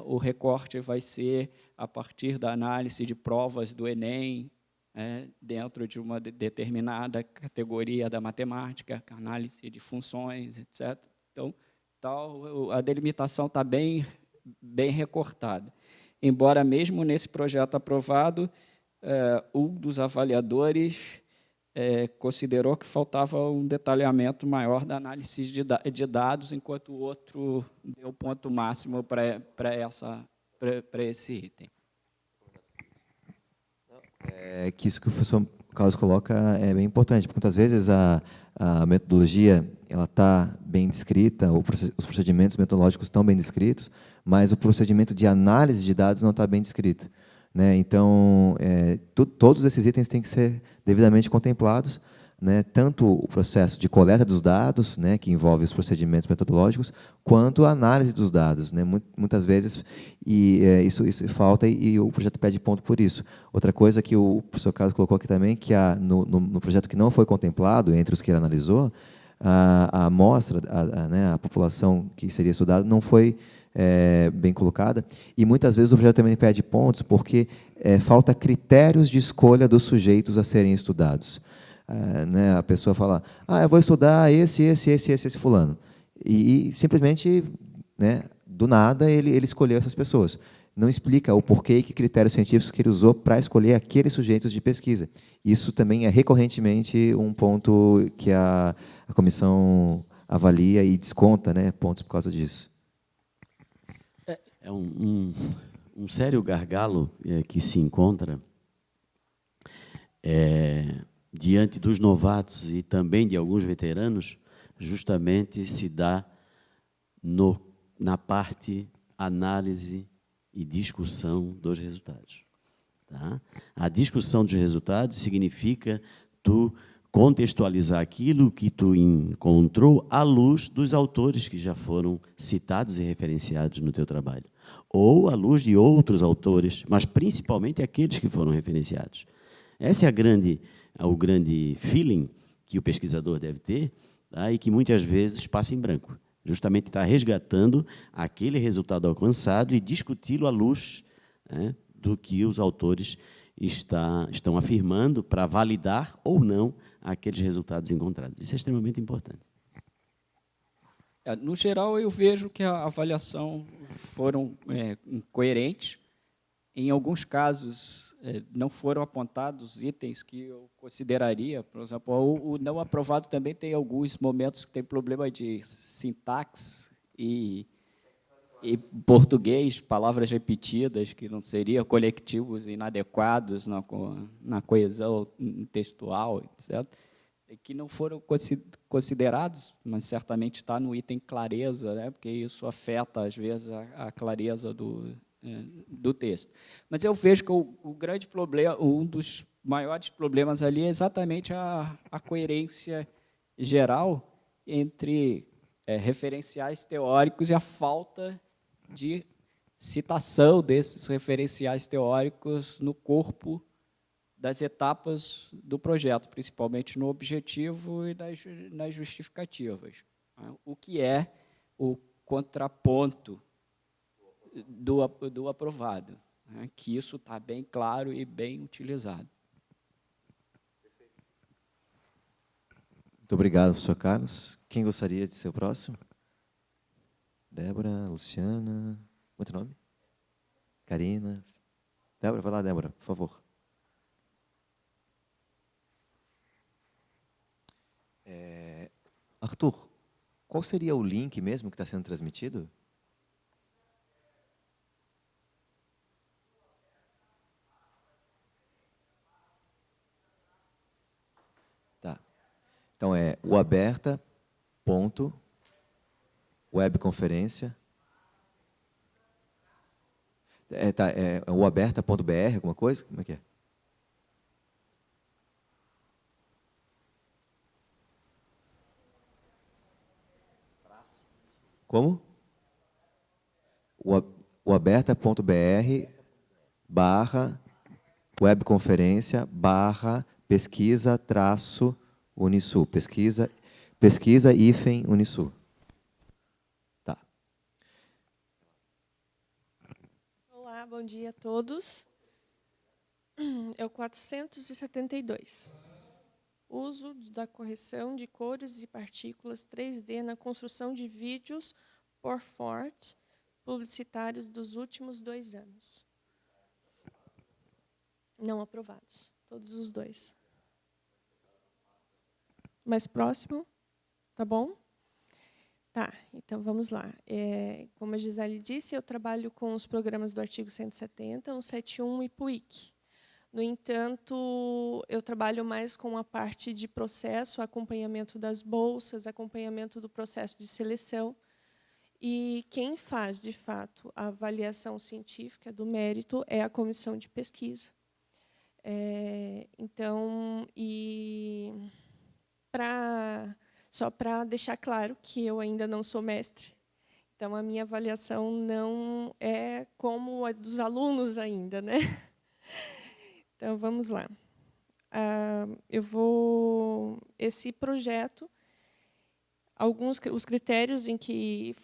o recorte vai ser a partir da análise de provas do Enem, dentro de uma determinada categoria da matemática, análise de funções, etc. Então, a delimitação está bem recortada. Embora, mesmo nesse projeto aprovado, um dos avaliadores considerou que faltava um detalhamento maior da análise de dados, enquanto o outro deu o ponto máximo para esse item. Que isso que o professor Carlos coloca é bem importante, porque muitas vezes a metodologia ela está bem descrita, os procedimentos metodológicos estão bem descritos, mas o procedimento de análise de dados não está bem descrito, né? Então, todos esses itens têm que ser devidamente contemplados, né? Tanto o processo de coleta dos dados, né, que envolve os procedimentos metodológicos, quanto a análise dos dados, né? Muitas vezes isso falta e o projeto pede ponto por isso. Outra coisa que o professor Carlos colocou aqui também, que no projeto que não foi contemplado, entre os que ele analisou, a amostra, né, a população que seria estudada não foi bem colocada, e muitas vezes o projeto também pede pontos porque falta critérios de escolha dos sujeitos a serem estudados. Né, a pessoa fala, eu vou estudar esse fulano, e simplesmente, né, do nada ele escolheu essas pessoas. Não explica o porquê e que critérios científicos que ele usou para escolher aqueles sujeitos de pesquisa. Isso também é recorrentemente um ponto que a comissão avalia e desconta, né, pontos por causa disso. É um sério gargalo que se encontra diante dos novatos e também de alguns veteranos, justamente se dá na parte análise e discussão dos resultados. Tá? A discussão dos resultados significa tu contextualizar aquilo que tu encontrou à luz dos autores que já foram citados e referenciados no teu trabalho, ou à luz de outros autores, mas principalmente aqueles que foram referenciados. Esse é o grande feeling que o pesquisador deve ter, tá? E que muitas vezes passa em branco. Justamente está resgatando aquele resultado alcançado e discuti-lo à luz, né, do que os autores estão afirmando para validar ou não aqueles resultados encontrados. Isso é extremamente importante. No geral, eu vejo que a avaliação foram coerentes. Em alguns casos, não foram apontados itens que eu consideraria. Por exemplo, o não aprovado também tem alguns momentos que tem problema de sintaxe e em português, palavras repetidas, que não seriam conectivos inadequados na coesão textual, etc., que não foram considerados, mas certamente está no item clareza, né, porque isso afeta, às vezes, a clareza do texto. Mas eu vejo que o grande problema, um dos maiores problemas ali é exatamente a coerência geral entre referenciais teóricos e a falta de citação desses referenciais teóricos no corpo das etapas do projeto, principalmente no objetivo e nas justificativas. O que é o contraponto do aprovado, né? Que isso está bem claro e bem utilizado. Muito obrigado, professor Carlos. Quem gostaria de ser o próximo? Débora, Luciana... Muito nome? Karina. Débora, vai lá, Débora, por favor. Arthur, qual seria o link mesmo que está sendo transmitido? Tá. Então, é o aberta.webconferência. É o aberta.br, alguma coisa? Como é que é? Como? O aberta.br/webconferência/pesquisa-Unisul. Pesquisa-Unisul. Tá. Olá, bom dia a todos. É o 472. Uso da correção de cores e partículas 3D na construção de vídeos por Ford publicitários dos últimos 2 anos. Não aprovados, todos os 2. Mais próximo, tá bom? Tá, então vamos lá. Como a Gisele disse, eu trabalho com os programas do artigo 170, 171 e PUIC. No entanto, eu trabalho mais com a parte de processo, acompanhamento das bolsas, acompanhamento do processo de seleção. E quem faz, de fato, a avaliação científica do mérito é a comissão de pesquisa. Então, só para deixar claro que eu ainda não sou mestre, então a minha avaliação não é como a dos alunos ainda, né? Então, vamos lá. Esse projeto, os critérios em que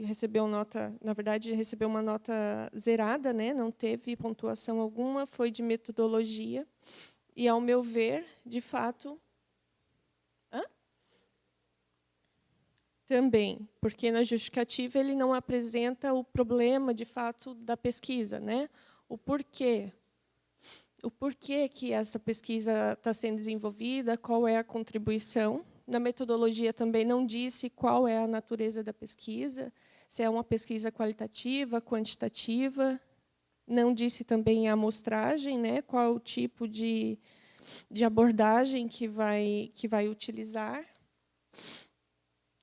recebeu nota, na verdade, recebeu uma nota zerada, né? Não teve pontuação alguma, foi de metodologia. E, ao meu ver, de fato... Também, porque na justificativa ele não apresenta o problema, de fato, da pesquisa, né? O porquê que essa pesquisa está sendo desenvolvida, qual é a contribuição. Na metodologia também não disse qual é a natureza da pesquisa, se é uma pesquisa qualitativa, quantitativa. Não disse também a amostragem, né? Qual o tipo de abordagem que vai utilizar.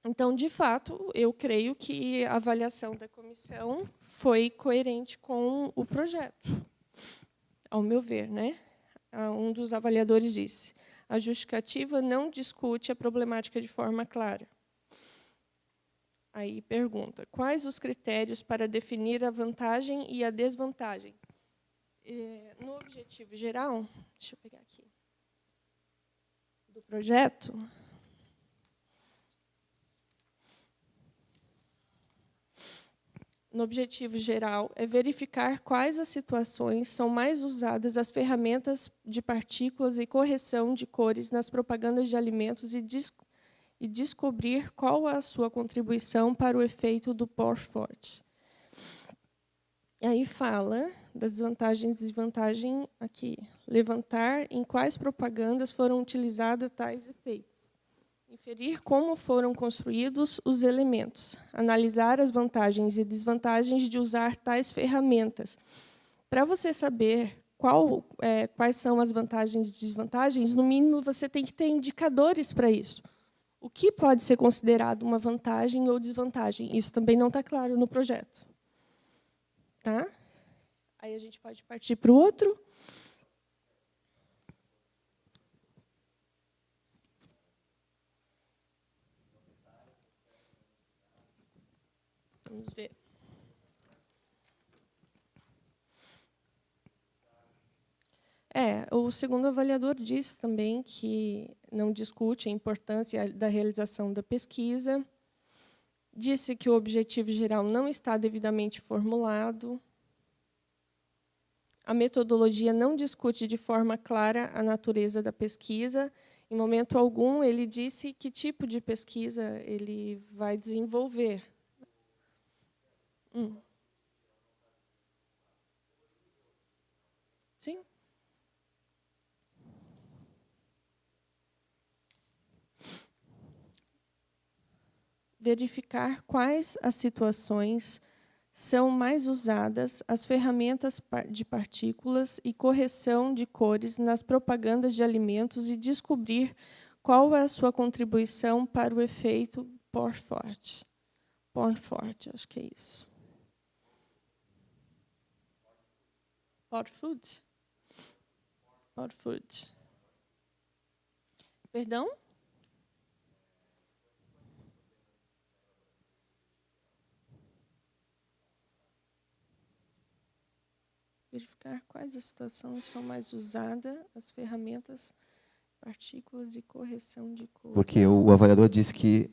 Então, de fato, eu creio que a avaliação da comissão foi coerente com o projeto, ao meu ver, né? Um dos avaliadores disse: a justificativa não discute a problemática de forma clara. Aí pergunta: quais os critérios para definir a vantagem e a desvantagem? No objetivo geral, deixa eu pegar aqui, do projeto. No objetivo geral, é verificar quais as situações são mais usadas as ferramentas de partículas e correção de cores nas propagandas de alimentos e descobrir qual a sua contribuição para o efeito do Porfort. E aí fala das vantagens e desvantagens aqui. Levantar em quais propagandas foram utilizados tais efeitos. Inferir como foram construídos os elementos. Analisar as vantagens e desvantagens de usar tais ferramentas. Para você saber quais são as vantagens e desvantagens, no mínimo, você tem que ter indicadores para isso. O que pode ser considerado uma vantagem ou desvantagem? Isso também não está claro no projeto. Tá? Aí a gente pode partir para o outro. Vamos ver. O segundo avaliador diz também que não discute a importância da realização da pesquisa, disse que o objetivo geral não está devidamente formulado, a metodologia não discute de forma clara a natureza da pesquisa, em momento algum ele disse que tipo de pesquisa ele vai desenvolver. Sim. Verificar quais as situações são mais usadas as ferramentas de partículas e correção de cores nas propagandas de alimentos e descobrir qual é a sua contribuição para o efeito Porfort. Porfort, acho que é isso. Porfood? Porfood. Perdão? Verificar quais as situações são mais usadas, as ferramentas, partículas e correção de cores. Porque o avaliador disse que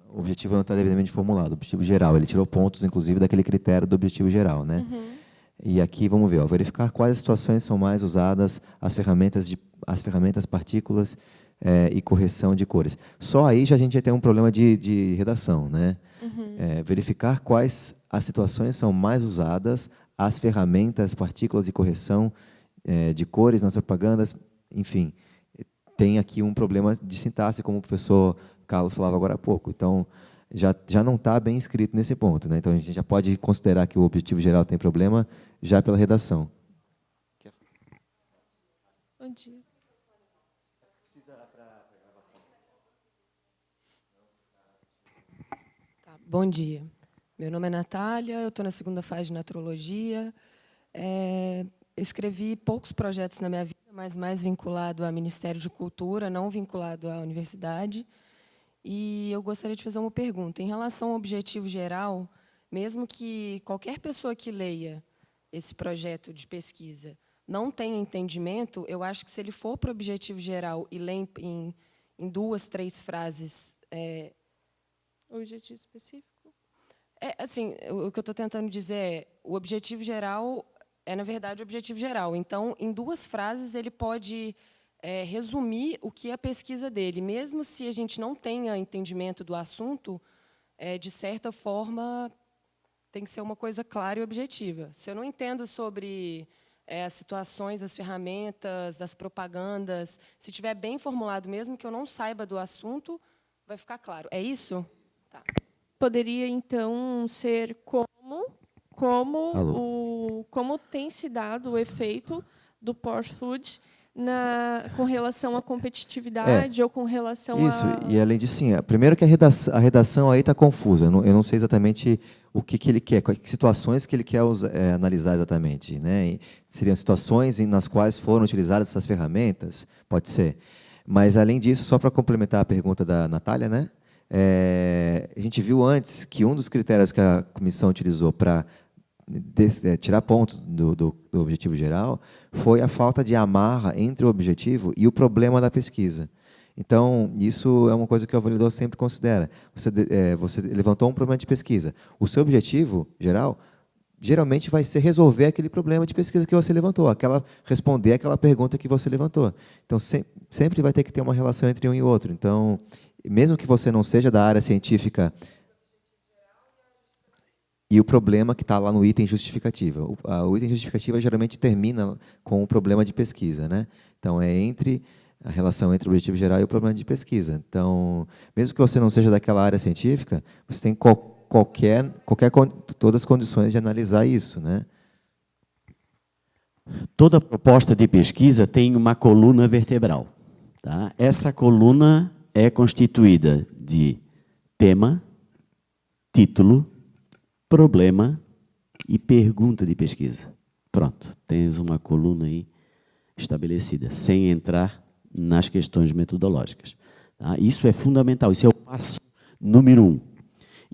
o objetivo não está devidamente formulado, o objetivo geral. Ele tirou pontos, inclusive, daquele critério do objetivo geral, né? E aqui, vamos ver, verificar quais as situações são mais usadas as ferramentas, partículas e correção de cores. Só aí a gente já tem um problema de redação, né? Verificar quais as situações são mais usadas as ferramentas, partículas e correção de cores nas propagandas, enfim, tem aqui um problema de sintaxe, como o professor Carlos falava agora há pouco. Então, já não está bem escrito nesse ponto, né? Então, a gente já pode considerar que o objetivo geral tem problema já pela redação. Bom dia. Bom dia. Meu nome é Natália, eu estou na segunda fase de Naturologia. Escrevi poucos projetos na minha vida, mas mais vinculado ao Ministério de Cultura, não vinculado à universidade. E eu gostaria de fazer uma pergunta. Em relação ao objetivo geral, mesmo que qualquer pessoa que leia esse projeto de pesquisa não tenha entendimento, eu acho que, se ele for para o objetivo geral e ler em 2, 3 frases... Objetivo específico? Assim, o que eu estou tentando dizer é, o objetivo geral na verdade, o objetivo geral. Então, em 2 frases, ele pode resumir o que é a pesquisa dele. Mesmo se a gente não tenha entendimento do assunto, de certa forma, tem que ser uma coisa clara e objetiva. Se eu não entendo sobre as situações, as ferramentas, as propagandas, se estiver bem formulado, mesmo que eu não saiba do assunto, vai ficar claro. É isso? Tá. Poderia, então, ser como tem se dado o efeito do Porfood com relação à competitividade ou com relação Isso, e além disso, sim, primeiro que a redação aí está confusa, eu não sei exatamente o que ele quer, que situações que ele quer analisar exatamente, né? Seriam situações nas quais foram utilizadas essas ferramentas, pode ser. Mas, além disso, só para complementar a pergunta da Natália, né? A gente viu antes que um dos critérios que a comissão utilizou para tirar pontos do objetivo geral foi a falta de amarra entre o objetivo e o problema da pesquisa. Então, isso é uma coisa que o avaliador sempre considera. Você levantou um problema de pesquisa. O seu objetivo geral, geralmente, vai ser resolver aquele problema de pesquisa que você levantou, responder aquela pergunta que você levantou. Então, sempre vai ter que ter uma relação entre um e outro. Então, mesmo que você não seja da área científica, e o problema que está lá no item justificativa. O item justificativa geralmente termina com o problema de pesquisa, né? Então, é entre a relação entre o objetivo geral e o problema de pesquisa. Então, mesmo que você não seja daquela área científica, você tem todas as condições de analisar isso, né? Toda proposta de pesquisa tem uma coluna vertebral. Tá? Essa coluna é constituída de tema, título, problema e pergunta de pesquisa. Pronto, tens uma coluna aí estabelecida, sem entrar nas questões metodológicas. Tá? Isso é fundamental, isso é o passo número 1.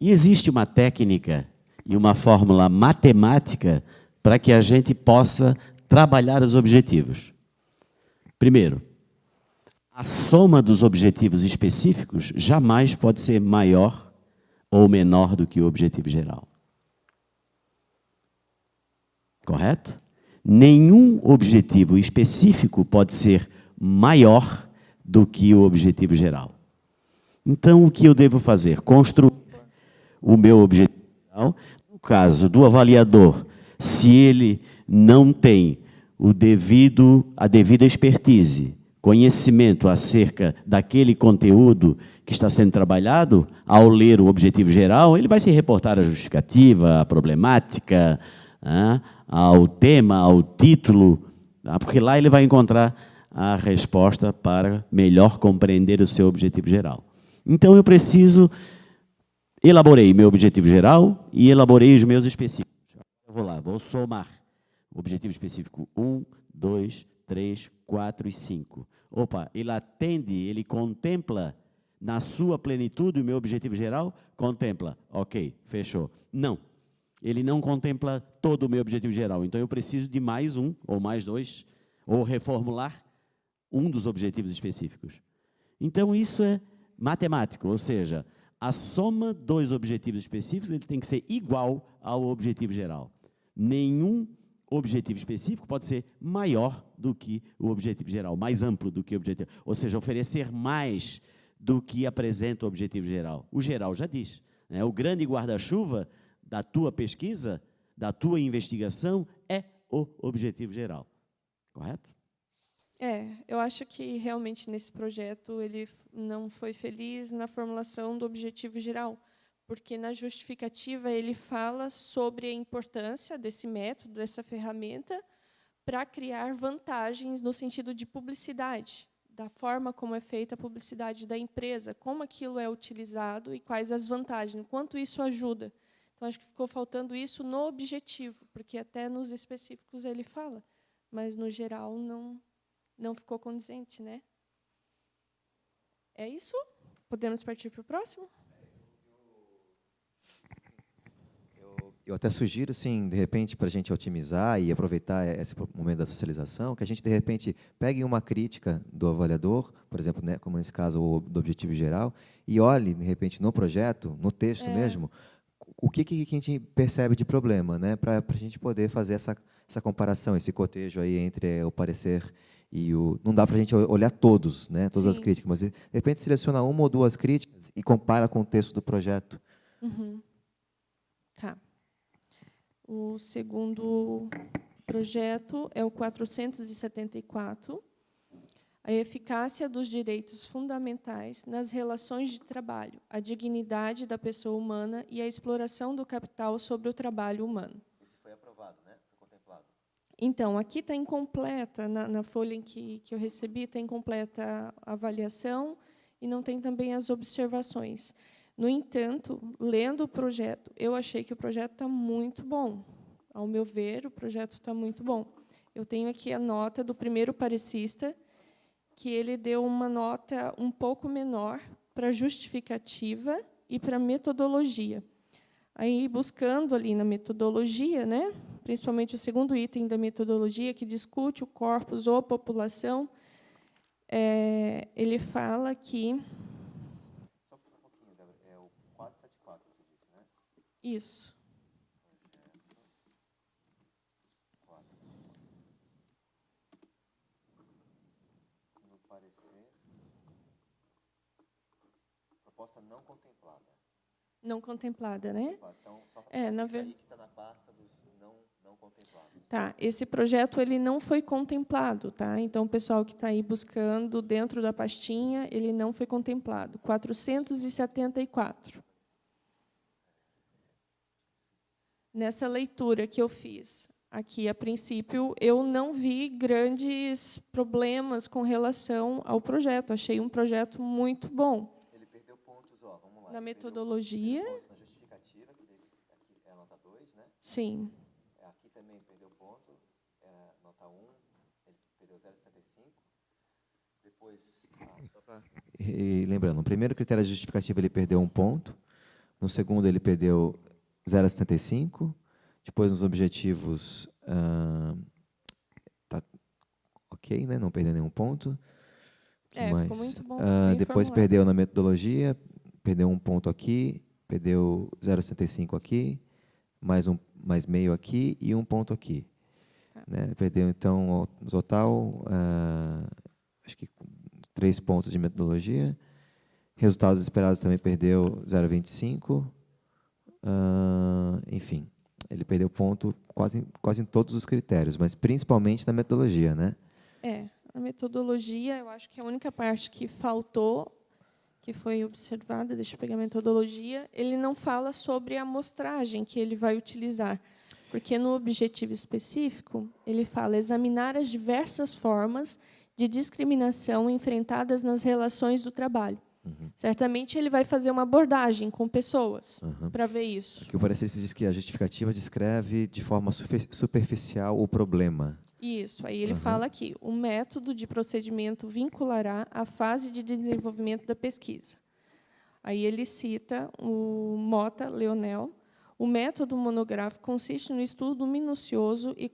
E existe uma técnica e uma fórmula matemática para que a gente possa trabalhar os objetivos. Primeiro, a soma dos objetivos específicos jamais pode ser maior ou menor do que o objetivo geral. Correto? Nenhum objetivo específico pode ser maior do que o objetivo geral. Então, o que eu devo fazer? Construir o meu objetivo geral. No caso do avaliador, se ele não tem a devida expertise, conhecimento acerca daquele conteúdo que está sendo trabalhado, ao ler o objetivo geral, ele vai se reportar à justificativa, à problemática, ao tema, ao título, porque lá ele vai encontrar a resposta para melhor compreender o seu objetivo geral. Então, eu elaborei meu objetivo geral e elaborei os meus específicos. Eu vou lá, vou somar. Objetivo específico 1, 2, 3, 4 e 5. Opa, ele contempla na sua plenitude o meu objetivo geral? Contempla. Ok, fechou. Não, ele não contempla todo o meu objetivo geral. Então, eu preciso de mais um, ou mais dois, ou reformular um dos objetivos específicos. Então, isso é matemático, ou seja, a soma dos objetivos específicos ele tem que ser igual ao objetivo geral. Nenhum objetivo específico pode ser maior do que o objetivo geral, mais amplo do que o objetivo, ou seja, oferecer mais do que apresenta o objetivo geral. O geral já diz, né? O grande guarda-chuva da tua pesquisa, da tua investigação, é o objetivo geral. Correto? Eu acho que realmente nesse projeto ele não foi feliz na formulação do objetivo geral, porque na justificativa ele fala sobre a importância desse método, dessa ferramenta, para criar vantagens no sentido de publicidade, da forma como é feita a publicidade da empresa, como aquilo é utilizado e quais as vantagens, quanto isso ajuda. Então, acho que ficou faltando isso no objetivo, porque até nos específicos ele fala, mas no geral não ficou condizente, né? É isso? Podemos partir para o próximo? Eu até sugiro, sim, de repente, para a gente otimizar e aproveitar esse momento da socialização, que a gente, de repente, pegue uma crítica do avaliador, por exemplo, né, como nesse caso, do objetivo geral, e olhe, de repente, no projeto, no texto mesmo, o que a gente percebe de problema, né, para a gente poder fazer essa comparação, esse cotejo aí entre o parecer e o... Não dá para a gente olhar todos, né, todas as críticas, mas, de repente, seleciona uma ou duas críticas e compara com o texto do projeto. Tá. O segundo projeto é o 474, a eficácia dos direitos fundamentais nas relações de trabalho, a dignidade da pessoa humana e a exploração do capital sobre o trabalho humano. Esse foi aprovado, né? Foi contemplado. Então, aqui está incompleta, na folha em que eu recebi, está incompleta a avaliação e não tem também as observações. No entanto, lendo o projeto, eu achei que o projeto está muito bom. Ao meu ver, o projeto está muito bom. Eu tenho aqui a nota do primeiro parecista, que ele deu uma nota um pouco menor para a justificativa e para a metodologia. Aí, buscando ali na metodologia, né, principalmente o segundo item da metodologia, que discute o corpus ou a população, ele fala que... Só um pouquinho, Débora. É o 474, você disse, né? Isso. No parecer, proposta não contemplada. Não contemplada, né? Na verdade. Tá, esse projeto ele não foi contemplado, tá? Então o pessoal que está aí buscando dentro da pastinha, ele não foi contemplado. 474. Nessa leitura que eu fiz aqui, a princípio, eu não vi grandes problemas com relação ao projeto. Achei um projeto muito bom. Ele perdeu pontos, vamos lá. Na metodologia. Perdeu pontos na justificativa, que aqui é a nota 2, né? Sim. Aqui também perdeu ponto, nota 1, ele perdeu 0,75. Depois, só para... E lembrando, no primeiro critério de justificativa ele perdeu 1 ponto, no segundo ele perdeu 0,75, depois nos objetivos, tá ok, né? Não perdeu nenhum ponto. Ficou muito bom. Depois perdeu na metodologia, perdeu 1 ponto aqui, perdeu 0,75 aqui, mais meio aqui e 1 ponto aqui. Tá. Né? Perdeu, então, no total, acho que 3 pontos de metodologia. Resultados esperados também perdeu 0,25. Enfim, ele perdeu ponto quase em todos os critérios, mas principalmente na metodologia, né? A metodologia, eu acho que a única parte que faltou, que foi observada, deixa eu pegar a metodologia, ele não fala sobre a amostragem que ele vai utilizar, porque no objetivo específico, ele fala examinar as diversas formas de discriminação enfrentadas nas relações do trabalho. Certamente ele vai fazer uma abordagem com pessoas para ver isso. Que o parecer diz que a justificativa descreve de forma superficial o problema. Isso, aí ele fala aqui, o método de procedimento vinculará a fase de desenvolvimento da pesquisa. Aí ele cita o Mota Leonel. O método monográfico consiste no estudo minucioso e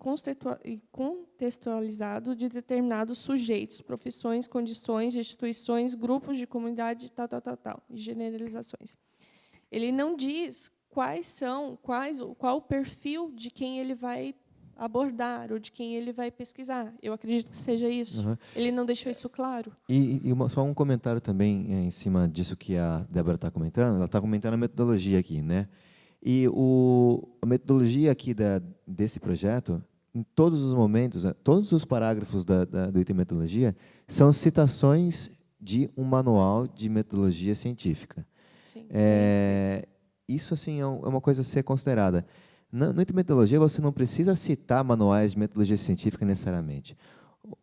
contextualizado de determinados sujeitos, profissões, condições, instituições, grupos de comunidade, tal, e generalizações. Ele não diz qual o perfil de quem ele vai abordar ou de quem ele vai pesquisar. Eu acredito que seja isso. Ele não deixou isso claro. E só um comentário também em cima disso que a Débora está comentando. Ela está comentando a metodologia aqui, né? E a metodologia aqui desse projeto, em todos os momentos, todos os parágrafos do item metodologia são citações de um manual de metodologia científica. Sim, isso assim, é uma coisa a ser considerada. No item metodologia, você não precisa citar manuais de metodologia científica necessariamente.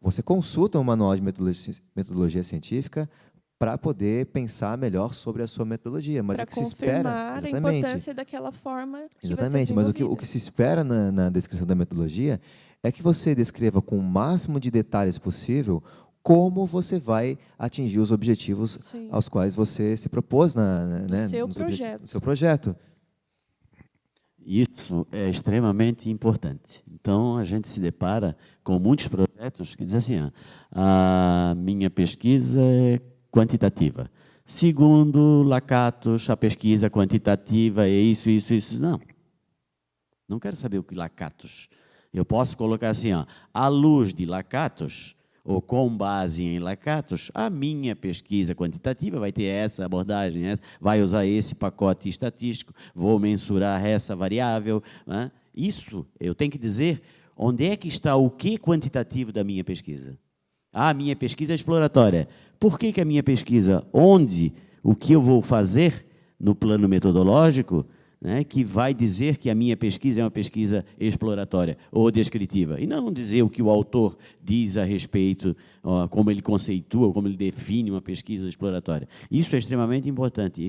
Você consulta um manual de metodologia científica para poder pensar melhor sobre a sua metodologia, mas o que se espera, a importância daquela forma que vai ser mas o que se espera na descrição da metodologia é que você descreva com o máximo de detalhes possível como você vai atingir os objetivos aos quais você se propôs no seu projeto. Isso é extremamente importante. Então, a gente se depara com muitos projetos que dizem assim, a minha pesquisa é quantitativa. Segundo Lakatos, a pesquisa quantitativa é isso. Não quero saber o que Lakatos. Eu posso colocar assim, à luz de Lakatos, ou com base em Lakatos, a minha pesquisa quantitativa vai ter essa abordagem, vai usar esse pacote estatístico, vou mensurar essa variável. Né? Isso, eu tenho que dizer onde é que está o que quantitativo da minha pesquisa. A minha pesquisa é exploratória. Por que a minha pesquisa, o que eu vou fazer no plano metodológico, né, que vai dizer que a minha pesquisa é uma pesquisa exploratória ou descritiva, e não dizer o que o autor diz a respeito, como ele conceitua, como ele define uma pesquisa exploratória. Isso é extremamente importante.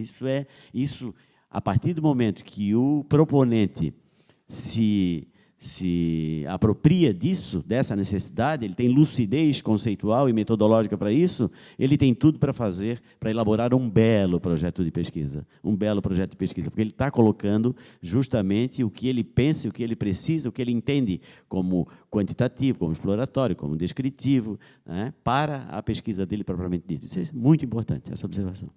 Isso, a partir do momento que o proponente se apropria dessa necessidade, ele tem lucidez conceitual e metodológica para isso, ele tem tudo para fazer, para elaborar um belo projeto de pesquisa, porque ele está colocando justamente o que ele pensa, o que ele precisa, o que ele entende como quantitativo, como exploratório, como descritivo, né, para a pesquisa dele propriamente dita. Isso é muito importante, essa observação.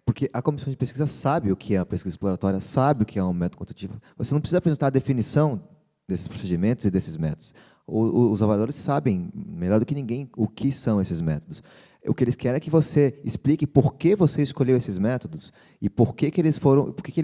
Porque a comissão de pesquisa sabe o que é a pesquisa exploratória, sabe o que é um método quantitativo. Você não precisa apresentar a definição desses procedimentos e desses métodos. Os avaliadores sabem, melhor do que ninguém, o que são esses métodos. O que eles querem é que você explique por que você escolheu esses métodos e por que eles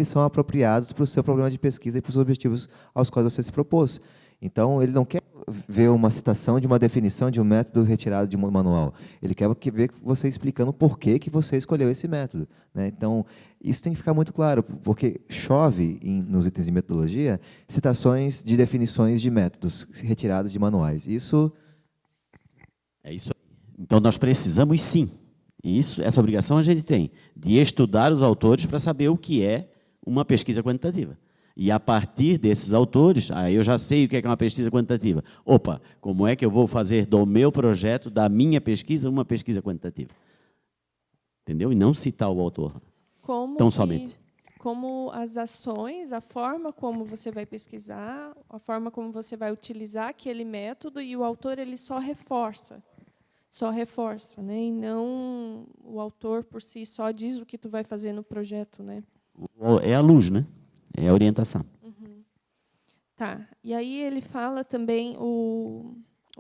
são apropriados para o seu problema de pesquisa e para os objetivos aos quais você se propôs. Então, ele não quer ver uma citação de uma definição de um método retirado de um manual. Ele quer ver você explicando por que você escolheu esse método, né? Então, isso tem que ficar muito claro, porque chove, nos itens de metodologia, citações de definições de métodos retiradas de manuais. Isso... É isso aí. Então, nós precisamos, sim, essa obrigação a gente tem, de estudar os autores para saber o que é uma pesquisa quantitativa. E, a partir desses autores, aí eu já sei o que é uma pesquisa quantitativa. Opa, como é que eu vou fazer do meu projeto, da minha pesquisa, uma pesquisa quantitativa? Entendeu? E não citar o autor. Tão somente. Como as ações, a forma como você vai pesquisar, a forma como você vai utilizar aquele método, e o autor ele só reforça, né? E não o autor por si só diz o que tu vai fazer no projeto, né? É a luz, né? É a orientação. Uhum. Tá. E aí ele fala também, o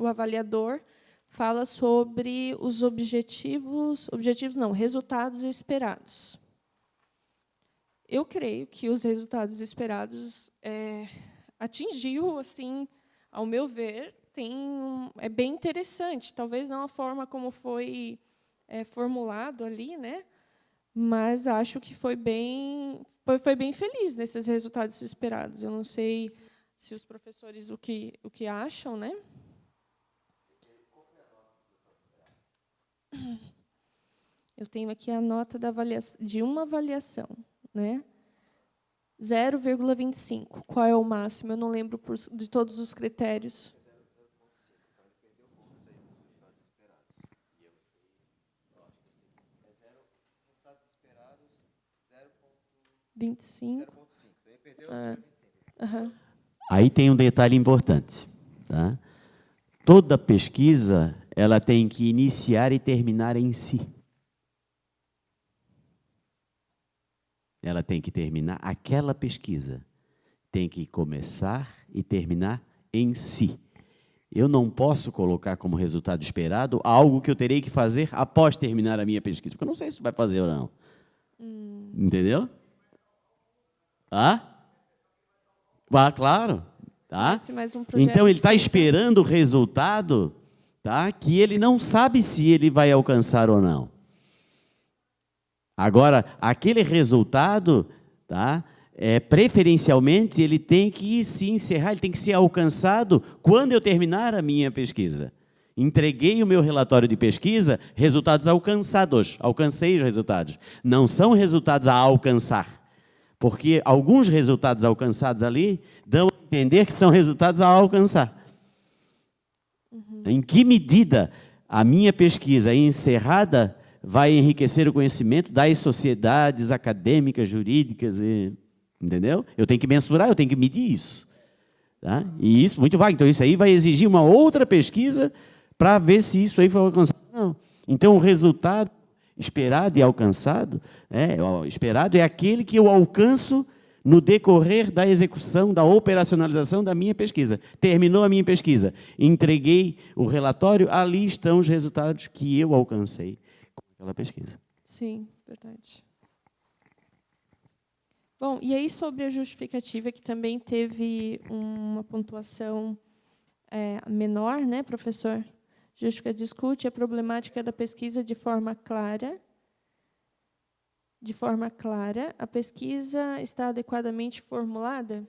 avaliador fala sobre os resultados esperados. Eu creio que os resultados esperados atingiu, assim, ao meu ver, é bem interessante. Talvez não a forma como foi formulado ali, né? Mas acho que foi bem feliz nesses resultados esperados. Eu não sei se os professores o que acham, né? Eu tenho aqui a nota de uma avaliação, né? 0,25. Qual é o máximo? Eu não lembro de todos os critérios. 25. Aí tem um detalhe importante, tá? Toda pesquisa ela tem que iniciar e terminar em si. Ela tem que terminar, aquela pesquisa tem que começar e terminar em si. Eu não posso colocar como resultado esperado algo que eu terei que fazer após terminar a minha pesquisa, porque eu não sei se tu vai fazer ou não. Entendeu? Claro. Tá? Então, ele está esperando o resultado, tá? Que ele não sabe se ele vai alcançar ou não. Agora, aquele resultado, tá? Preferencialmente, ele tem que se encerrar, ele tem que ser alcançado quando eu terminar a minha pesquisa. Entreguei o meu relatório de pesquisa, resultados alcançados, alcancei os resultados. Não são resultados a alcançar, porque alguns resultados alcançados ali dão a entender que são resultados a alcançar. Em que medida a minha pesquisa encerrada vai enriquecer o conhecimento das sociedades acadêmicas, jurídicas, entendeu? Eu tenho que mensurar, eu tenho que medir isso. Tá? E isso muito vago. Então, isso aí vai exigir uma outra pesquisa para ver se isso aí foi alcançado. Não. Então, o resultado esperado e alcançado, esperado é aquele que eu alcanço no decorrer da execução, da operacionalização da minha pesquisa. Terminou a minha pesquisa, entreguei o relatório, ali estão os resultados que eu alcancei com aquela pesquisa. Sim, verdade. Bom, e aí sobre a justificativa, que também teve uma pontuação menor, né, professor? Justificativa discute a problemática da pesquisa de forma clara. De forma clara, a pesquisa está adequadamente formulada?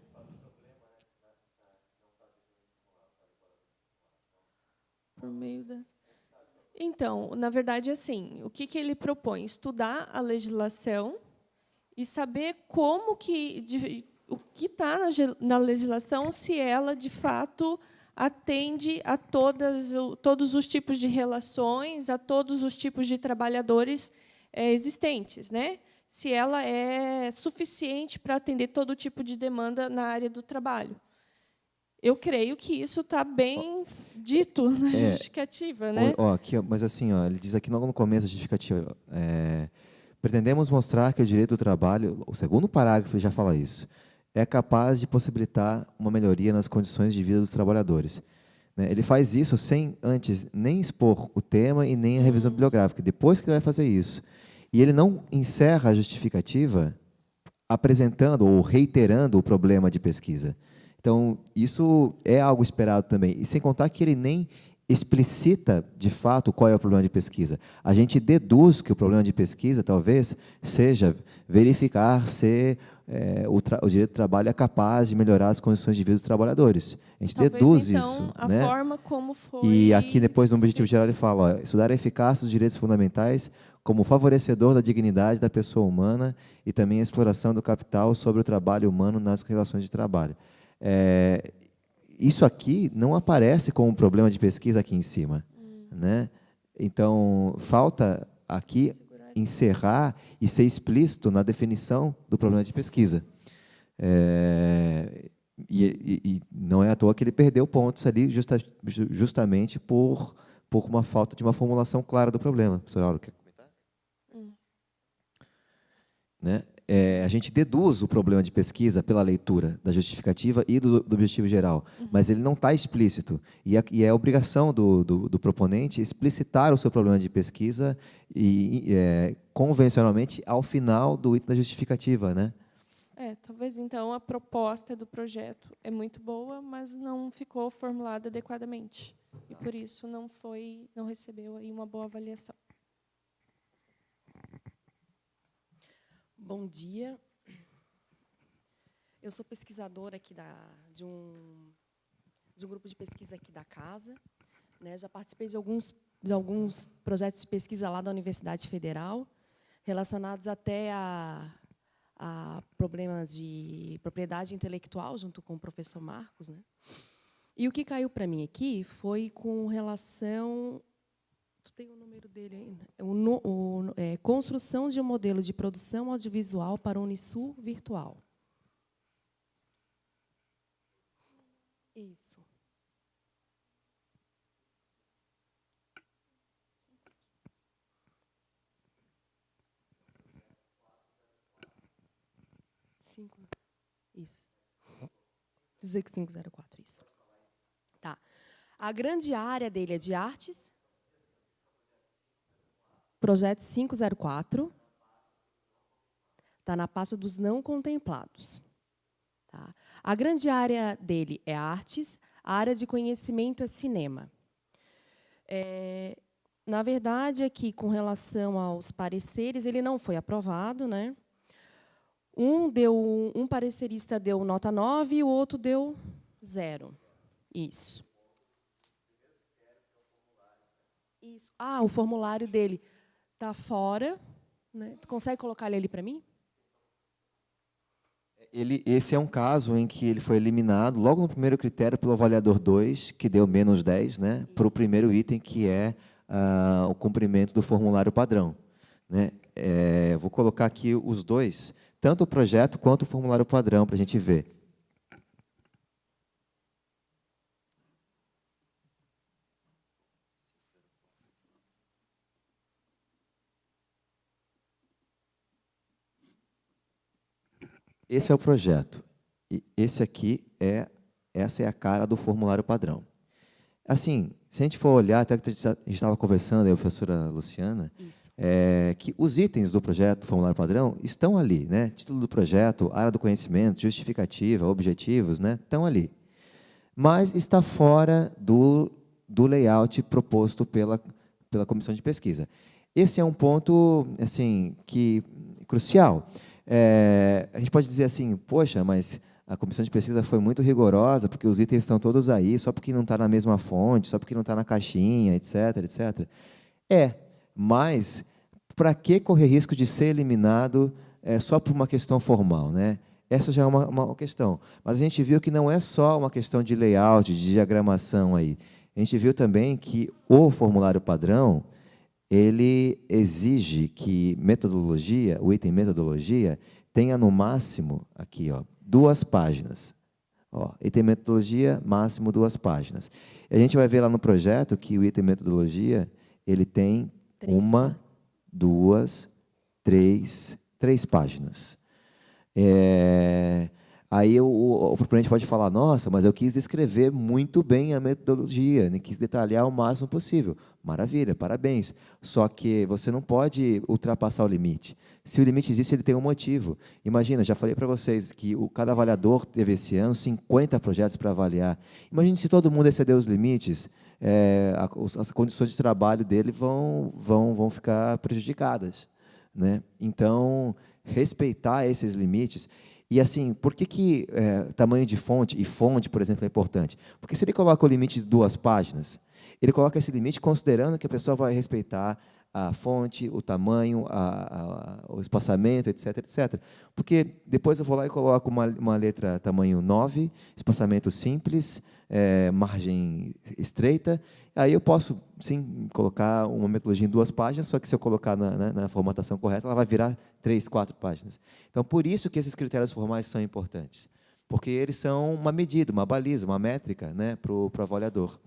Por meio das... Então, na verdade, assim, o que ele propõe? Estudar a legislação e saber o que está na legislação, se ela, de fato, atende a todos os tipos de relações, a todos os tipos de trabalhadores existentes, né? Se ela é suficiente para atender todo tipo de demanda na área do trabalho. Eu creio que isso está bem dito na justificativa, né? Aqui, mas assim, ele diz aqui logo no começo da justificativa, pretendemos mostrar que o direito do trabalho, o segundo parágrafo já fala isso, é capaz de possibilitar uma melhoria nas condições de vida dos trabalhadores. né? Ele faz isso sem antes nem expor o tema e nem a revisão bibliográfica. Depois que ele vai fazer isso. E ele não encerra a justificativa apresentando ou reiterando o problema de pesquisa. Então, isso é algo esperado também. E sem contar que ele nem explicita, de fato, qual é o problema de pesquisa. A gente deduz que o problema de pesquisa, talvez, seja verificar se o direito do trabalho é capaz de melhorar as condições de vida dos trabalhadores. A gente Talvez, deduz então, isso. a né? forma como foi... E aqui, depois, no objetivo escrito. geral, ele fala, ó, estudar a eficácia dos direitos fundamentais como favorecedor da dignidade da pessoa humana e também a exploração do capital sobre o trabalho humano nas relações de trabalho. Isso aqui não aparece como um problema de pesquisa aqui em cima. Né? Então, falta aqui encerrar e ser explícito na definição do problema de pesquisa. E não é à toa que ele perdeu pontos ali justamente por uma falta de uma formulação clara do problema. Professor Auro, quer comentar? Né? A gente deduz o problema de pesquisa pela leitura da justificativa e do objetivo geral, mas ele não está explícito. E é obrigação do proponente explicitar o seu problema de pesquisa convencionalmente ao final do item da justificativa. Né? Talvez, então, a proposta do projeto é muito boa, mas não ficou formulada adequadamente. E, por isso, não recebeu aí uma boa avaliação. Bom dia. Eu sou pesquisadora aqui de um grupo de pesquisa aqui da casa. Né? Já participei de alguns projetos de pesquisa lá da Universidade Federal, relacionados até a problemas de propriedade intelectual, junto com o professor Marcos. Né? E o que caiu para mim aqui foi com relação... Tem o número dele ainda. Construção de um modelo de produção audiovisual para o Unisul virtual. Isso. Isso. 504, isso. Tá. A grande área dele é de artes. Projeto 504, está na pasta dos não contemplados. Tá? A grande área dele é artes, a área de conhecimento é cinema. Na verdade, aqui, com relação aos pareceres, ele não foi aprovado. Né? Um parecerista deu nota 9 e o outro deu 0. Isso. Isso. O formulário dele está fora. Né? Tu consegue colocar ele ali para mim? Esse é um caso em que ele foi eliminado logo no primeiro critério pelo avaliador 2, que deu menos 10, né, para o primeiro item, que é o cumprimento do formulário padrão. Né? Vou colocar aqui os dois, tanto o projeto quanto o formulário padrão, para a gente ver. Esse é o projeto. E essa é a cara do formulário padrão. Assim, se a gente for olhar, até que a gente estava conversando, a professora Luciana, que os itens do projeto, do formulário padrão, estão ali. Né? Título do projeto, área do conhecimento, justificativa, objetivos, né? Estão ali. Mas está fora do layout proposto pela comissão de pesquisa. Esse é um ponto assim, crucial. A gente pode dizer assim, poxa, mas a comissão de pesquisa foi muito rigorosa, porque os itens estão todos aí, só porque não está na mesma fonte, só porque não está na caixinha, etc, etc. Mas para que correr risco de ser eliminado só por uma questão formal? Né? Essa já é uma questão. Mas a gente viu que não é só uma questão de layout, de diagramação aí. A gente viu também que o formulário padrão, ele exige que o item metodologia, tenha no máximo, aqui, 2 páginas. Item metodologia, máximo 2 páginas. E a gente vai ver lá no projeto que o item metodologia, ele tem 1, 2, 3 páginas. Aí o proponente pode falar, nossa, mas eu quis descrever muito bem a metodologia, né? Quis detalhar o máximo possível. Maravilha, parabéns. Só que você não pode ultrapassar o limite. Se o limite existe, ele tem um motivo. Imagina, já falei para vocês que cada avaliador teve esse ano 50 projetos para avaliar. Imagine se todo mundo exceder os limites, as condições de trabalho dele vão ficar prejudicadas, né? Então, respeitar esses limites. E, assim, por que tamanho de fonte, e fonte, por exemplo, é importante? Porque se ele coloca o limite de 2 páginas, ele coloca esse limite considerando que a pessoa vai respeitar a fonte, o tamanho, o espaçamento, etc, etc. Porque depois eu vou lá e coloco uma letra tamanho 9, espaçamento simples, margem estreita, aí eu posso, sim, colocar uma metodologia em 2 páginas, só que se eu colocar na formatação correta, ela vai virar 3, 4 páginas. Então, por isso que esses critérios formais são importantes, porque eles são uma medida, uma baliza, uma métrica, né, para o avaliador.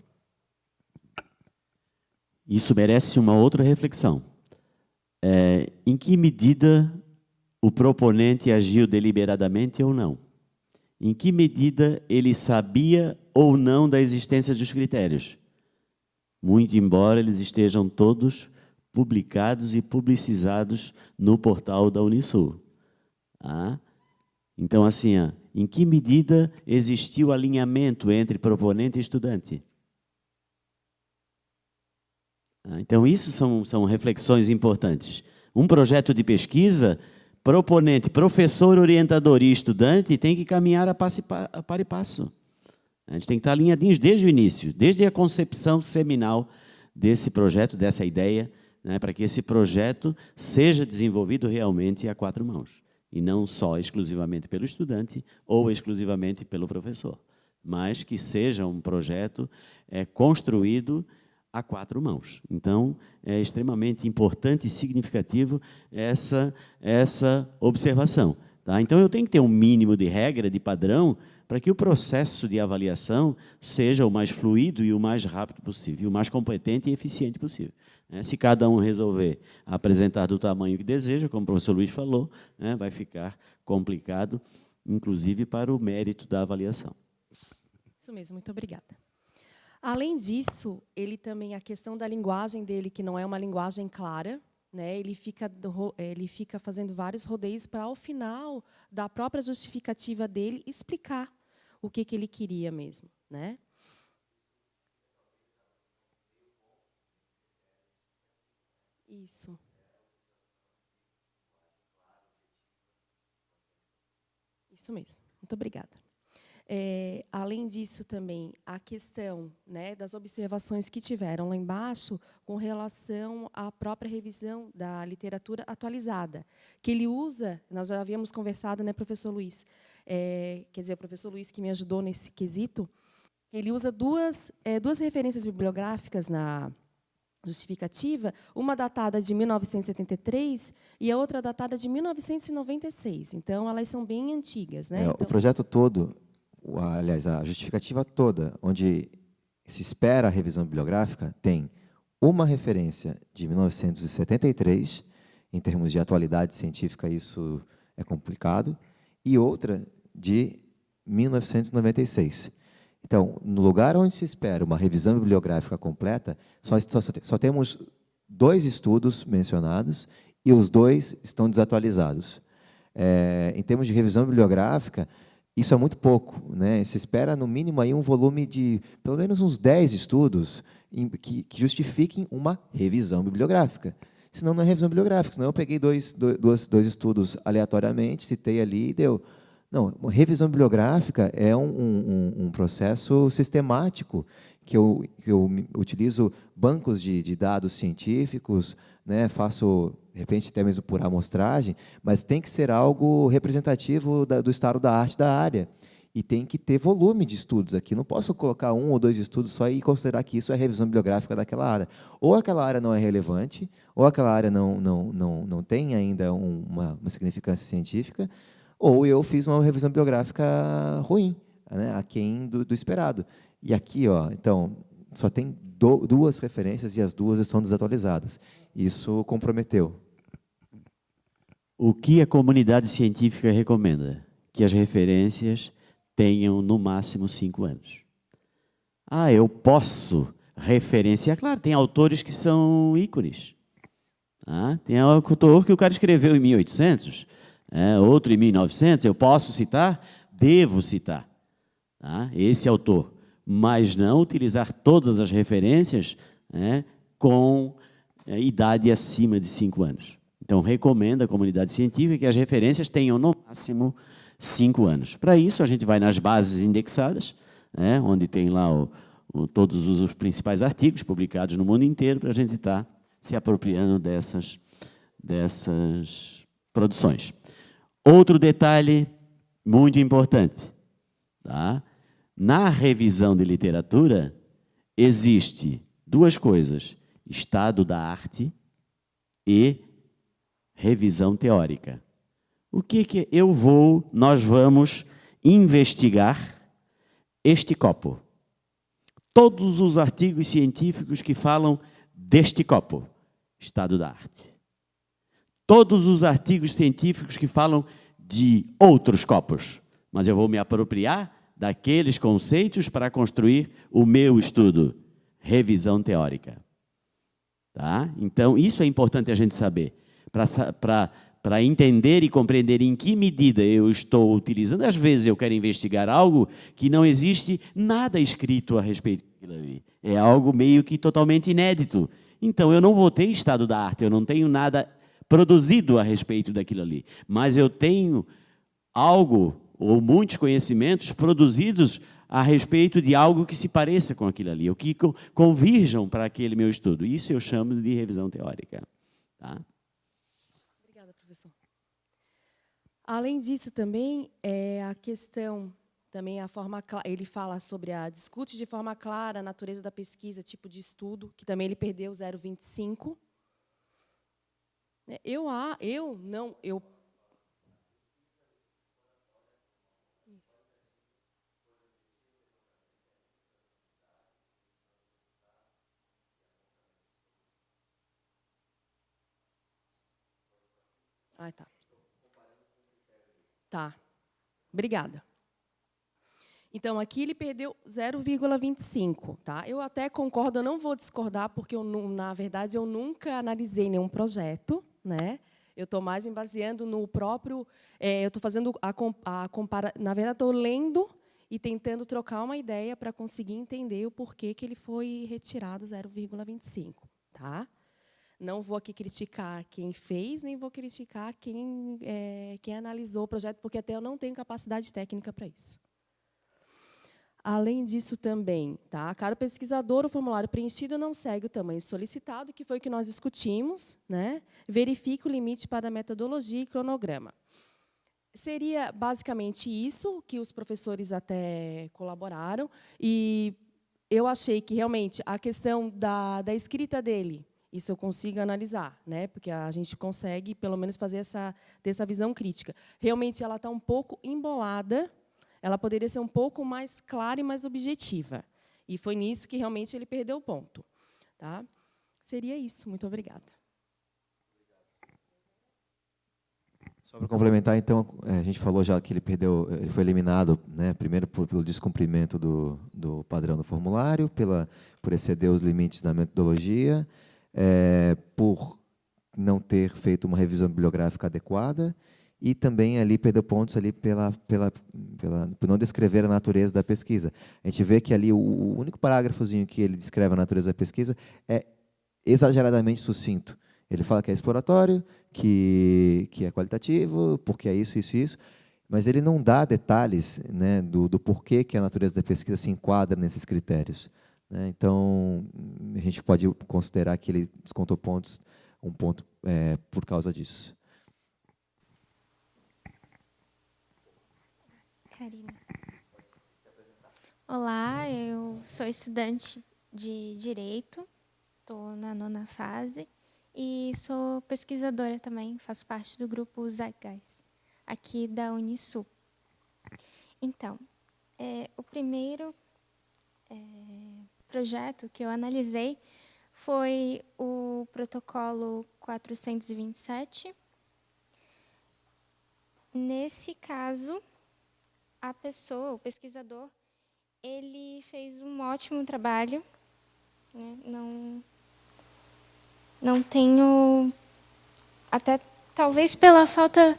Isso merece uma outra reflexão. Em que medida o proponente agiu deliberadamente ou não? Em que medida ele sabia ou não da existência dos critérios? Muito embora eles estejam todos publicados e publicizados no portal da Unisul. Então, assim, em que medida existiu alinhamento entre proponente e estudante? Então, isso são reflexões importantes. Um projeto de pesquisa, proponente, professor, orientador e estudante tem que caminhar a par e passo. A gente tem que estar alinhadinhos desde o início, desde a concepção seminal desse projeto, dessa ideia, né, para que esse projeto seja desenvolvido realmente a 4 mãos, e não só exclusivamente pelo estudante ou exclusivamente pelo professor, mas que seja um projeto construído a 4 mãos. Então, é extremamente importante e significativo essa observação. Tá? Então, eu tenho que ter um mínimo de regra, de padrão, para que o processo de avaliação seja o mais fluido e o mais rápido possível, e o mais competente e eficiente possível. Se cada um resolver apresentar do tamanho que deseja, como o professor Luiz falou, vai ficar complicado, inclusive para o mérito da avaliação. Isso mesmo, muito obrigada. Além disso, ele também, a questão da linguagem dele, que não é uma linguagem clara, né, ele fica fazendo vários rodeios para, ao final da própria justificativa dele, explicar o que ele queria mesmo, né? Isso. Isso mesmo. Muito obrigada. Além disso, também, a questão, né, das observações que tiveram lá embaixo com relação à própria revisão da literatura atualizada, que ele usa, nós já havíamos conversado, né, professor Luiz, quer dizer, o professor Luiz que me ajudou nesse quesito, ele usa duas referências bibliográficas na justificativa, uma datada de 1973 e a outra datada de 1996. Então, elas são bem antigas, né? O projeto todo, aliás, a justificativa toda, onde se espera a revisão bibliográfica, tem uma referência de 1973, em termos de atualidade científica, isso é complicado, e outra de 1996. Então, no lugar onde se espera uma revisão bibliográfica completa, só temos 2 estudos mencionados e os 2 estão desatualizados. Em termos de revisão bibliográfica, isso é muito pouco, né? Se espera, no mínimo, aí um volume de pelo menos uns 10 estudos que justifiquem uma revisão bibliográfica. Senão, não é revisão bibliográfica, senão eu peguei dois estudos aleatoriamente, citei ali e deu. Não, uma revisão bibliográfica é um processo sistemático, que eu utilizo bancos de dados científicos, né, faço, de repente, até mesmo por amostragem, mas tem que ser algo representativo do estado da arte da área. E tem que ter volume de estudos aqui. Não posso colocar 1 ou 2 estudos só e considerar que isso é revisão bibliográfica daquela área. Ou aquela área não é relevante, ou aquela área não tem ainda uma significância científica, ou eu fiz uma revisão bibliográfica ruim, né, aquém do esperado. E aqui, então, só tem 2 referências e as 2 estão desatualizadas. Isso comprometeu. O que a comunidade científica recomenda? que as referências tenham, no máximo, 5 anos. Ah, eu posso referenciar? Claro, tem autores que são ícones. Tem autor que o cara escreveu em 1800, outro em 1900, eu posso citar? Devo citar esse autor, mas não utilizar todas as referências com idade acima de 5 anos. Então, recomendo à comunidade científica que as referências tenham, no máximo, 5 anos. Para isso, a gente vai nas bases indexadas, onde tem lá todos os principais artigos publicados no mundo inteiro, para a gente estar se apropriando dessas produções. Outro detalhe muito importante. Na revisão de literatura, existe 2 coisas: estado da arte e revisão teórica. O que nós vamos investigar este copo? Todos os artigos científicos que falam deste copo, estado da arte. Todos os artigos científicos que falam de outros copos, mas eu vou me apropriar daqueles conceitos para construir o meu estudo, revisão teórica. Então, isso é importante a gente saber, para entender e compreender em que medida eu estou utilizando. Às vezes eu quero investigar algo que não existe nada escrito a respeito daquilo ali. É algo meio que totalmente inédito. Então, eu não vou ter estado da arte, eu não tenho nada produzido a respeito daquilo ali. Mas eu tenho algo, ou muitos conhecimentos produzidos a respeito de algo que se pareça com aquilo ali, ou que convirjam para aquele meu estudo. Isso eu chamo de revisão teórica. Obrigada, professor. Além disso, também, a questão, também a forma clara, ele fala sobre discute de forma clara a natureza da pesquisa, tipo de estudo, que também ele perdeu 0,25. Tá. Obrigada. Então, aqui ele perdeu 0,25. Tá? Eu até concordo, eu não vou discordar, porque, na verdade, eu nunca analisei nenhum projeto. Eu estou mais me baseando no próprio... eu estou fazendo na verdade, estou lendo e tentando trocar uma ideia para conseguir entender o porquê que ele foi retirado 0,25. Tá? Não vou aqui criticar quem fez, nem vou criticar quem analisou o projeto, porque até eu não tenho capacidade técnica para isso. Além disso, também, caro pesquisador, o formulário preenchido não segue o tamanho solicitado, que foi o que nós discutimos. Verifique o limite para a metodologia e cronograma. Seria basicamente isso que os professores até colaboraram, e eu achei que, realmente, a questão da escrita dele, isso eu consigo analisar, porque a gente consegue, pelo menos, fazer dessa visão crítica. Realmente, ela está um pouco embolada, ela poderia ser um pouco mais clara e mais objetiva. E foi nisso que, realmente, ele perdeu o ponto. Tá? Seria isso. Muito obrigada. Só para complementar, então, a gente falou já que ele foi eliminado, primeiro pelo descumprimento do padrão do formulário, por exceder os limites da metodologia, por não ter feito uma revisão bibliográfica adequada, e também ali perdeu pontos ali por não descrever a natureza da pesquisa. A gente vê que ali o único parágrafozinho que ele descreve a natureza da pesquisa é exageradamente sucinto. Ele fala que é exploratório, que é qualitativo, porque é isso, isso e isso, mas ele não dá detalhes do porquê que a natureza da pesquisa se enquadra nesses critérios. Então, a gente pode considerar que ele descontou um ponto por causa disso. Karina. Olá, eu sou estudante de Direito, estou na 9ª fase e sou pesquisadora também, faço parte do grupo Zeitgeist, aqui da Unisul. Então, o primeiro projeto que eu analisei foi o protocolo 427. Nesse caso, a pessoa, o pesquisador, ele fez um ótimo trabalho, né? Não tenho, até talvez pela falta...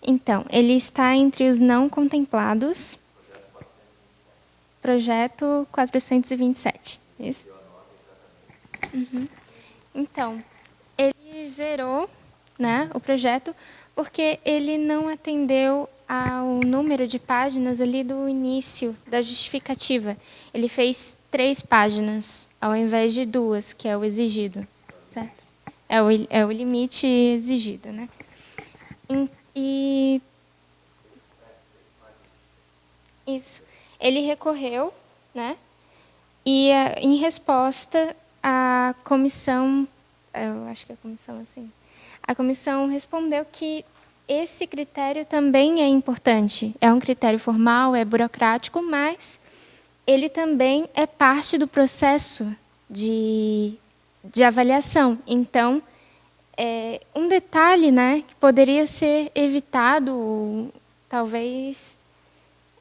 Então, ele está entre os não contemplados, projeto 427. Isso? Uhum. Então, ele zerou, né, o projeto porque ele não atendeu ao número de páginas ali do início da justificativa. Ele fez 3 páginas, ao invés de 2, que é o exigido. Certo? É o limite exigido, né? E isso. Ele recorreu, né? E em resposta, a comissão, eu acho que a comissão assim, a comissão respondeu que esse critério também é importante. É um critério formal, é burocrático, mas ele também é parte do processo de avaliação. Então, um detalhe, né, que poderia ser evitado, talvez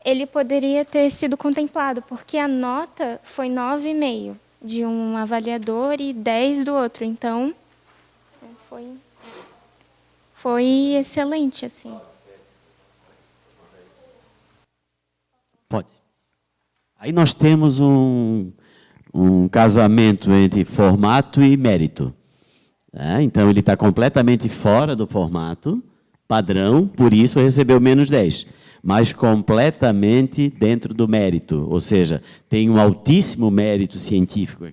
ele poderia ter sido contemplado, porque a nota foi 9,5 de um avaliador e 10 do outro. Então, foi excelente, assim. Pode. Aí nós temos um casamento entre formato e mérito. Então, ele está completamente fora do formato padrão, por isso recebeu menos 10. Mas completamente dentro do mérito, ou seja, tem um altíssimo mérito científico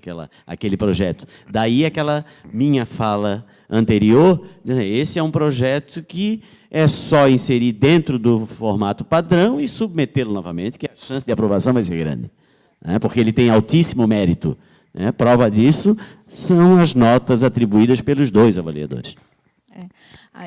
aquele projeto. Daí aquela minha fala anterior, esse é um projeto que é só inserir dentro do formato padrão e submetê-lo novamente, que a chance de aprovação vai ser grande, porque ele tem altíssimo mérito. Prova disso são as notas atribuídas pelos 2 avaliadores.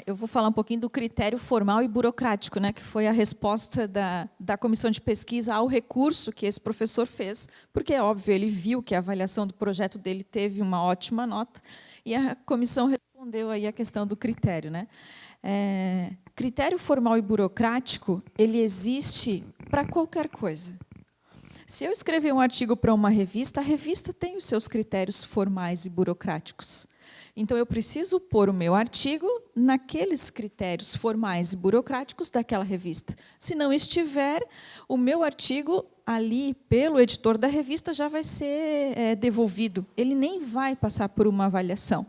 Eu vou falar um pouquinho do critério formal e burocrático, né, que foi a resposta da comissão de pesquisa ao recurso que esse professor fez, porque, é óbvio, ele viu que a avaliação do projeto dele teve uma ótima nota, e a comissão respondeu aí a questão do critério, né? Critério formal e burocrático, ele existe para qualquer coisa. Se eu escrever um artigo para uma revista, a revista tem os seus critérios formais e burocráticos. Então, eu preciso pôr o meu artigo naqueles critérios formais e burocráticos daquela revista. Se não estiver, o meu artigo, ali, pelo editor da revista, já vai ser devolvido. Ele nem vai passar por uma avaliação.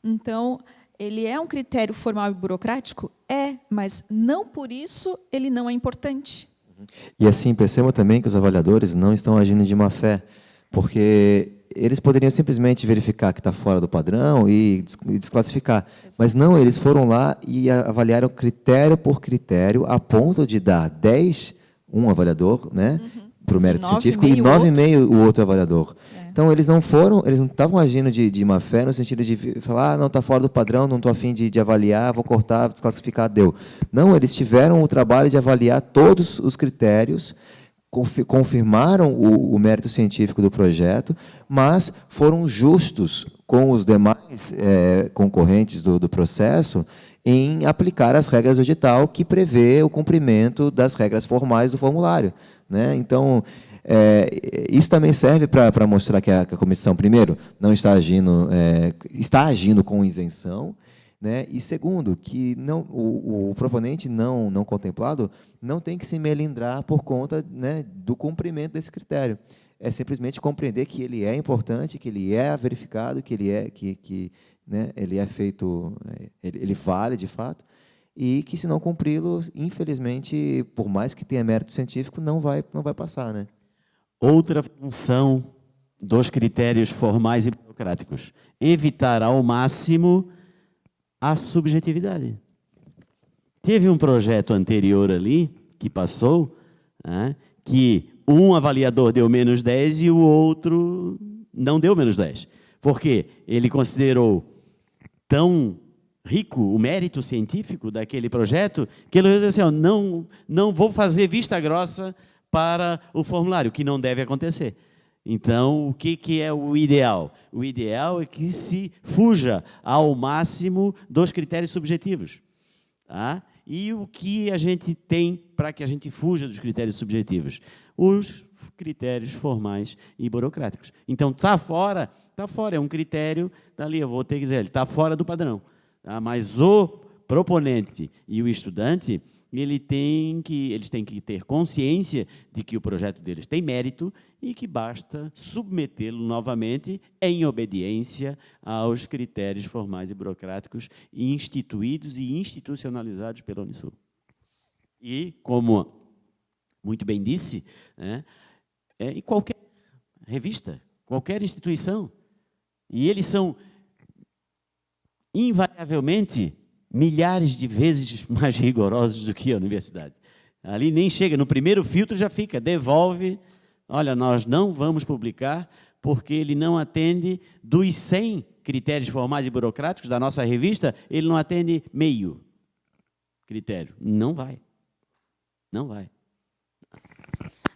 Então, ele é um critério formal e burocrático? Mas não por isso ele não é importante. E assim, percebam também que os avaliadores não estão agindo de má fé, porque eles poderiam simplesmente verificar que está fora do padrão e desclassificar. Mas não, eles foram lá e avaliaram critério por critério, a ponto de dar 10, um avaliador, né, para o mérito científico, e 9,5 o outro avaliador. Então, eles não estavam agindo de má fé, no sentido de falar, não, está fora do padrão, não estou a fim de avaliar, vou cortar, desclassificar, deu. Não, eles tiveram o trabalho de avaliar todos os critérios, confirmaram o mérito científico do projeto, mas foram justos com os demais concorrentes do processo em aplicar as regras do edital que prevê o cumprimento das regras formais do formulário, né? Então, isso também serve para mostrar que a comissão, primeiro, não está agindo, está agindo com isenção, né? E segundo, que o proponente não contemplado não tem que se melindrar por conta, né, do cumprimento desse critério. É simplesmente compreender que ele é importante, que ele é verificado, que ele né, ele é feito, ele vale de fato, e que, se não cumpri-lo, infelizmente, por mais que tenha mérito científico, não vai passar, né? Outra função dos critérios formais e burocráticos: evitar ao máximo a subjetividade. Teve um projeto anterior ali, que passou, que um avaliador deu menos 10 e o outro não deu menos 10. Porque ele considerou tão rico o mérito científico daquele projeto, que ele disse assim, não vou fazer vista grossa para o formulário, que não deve acontecer. Então, o que é o ideal? O ideal é que se fuja ao máximo dos critérios subjetivos. E o que a gente tem para que a gente fuja dos critérios subjetivos? Os critérios formais e burocráticos. Então, está fora, é um critério, dali eu vou ter que dizer, ele está fora do padrão. Tá? Mas o proponente e o estudante, eles têm que ter consciência de que o projeto deles tem mérito e que basta submetê-lo novamente em obediência aos critérios formais e burocráticos instituídos e institucionalizados pela Unisul. E, como muito bem disse, né, em qualquer revista, qualquer instituição, e eles são invariavelmente milhares de vezes mais rigorosos do que a universidade. Ali nem chega, no primeiro filtro já fica, devolve, olha, nós não vamos publicar porque ele não atende dos 100 critérios formais e burocráticos da nossa revista, ele não atende meio critério. Não vai. Não vai.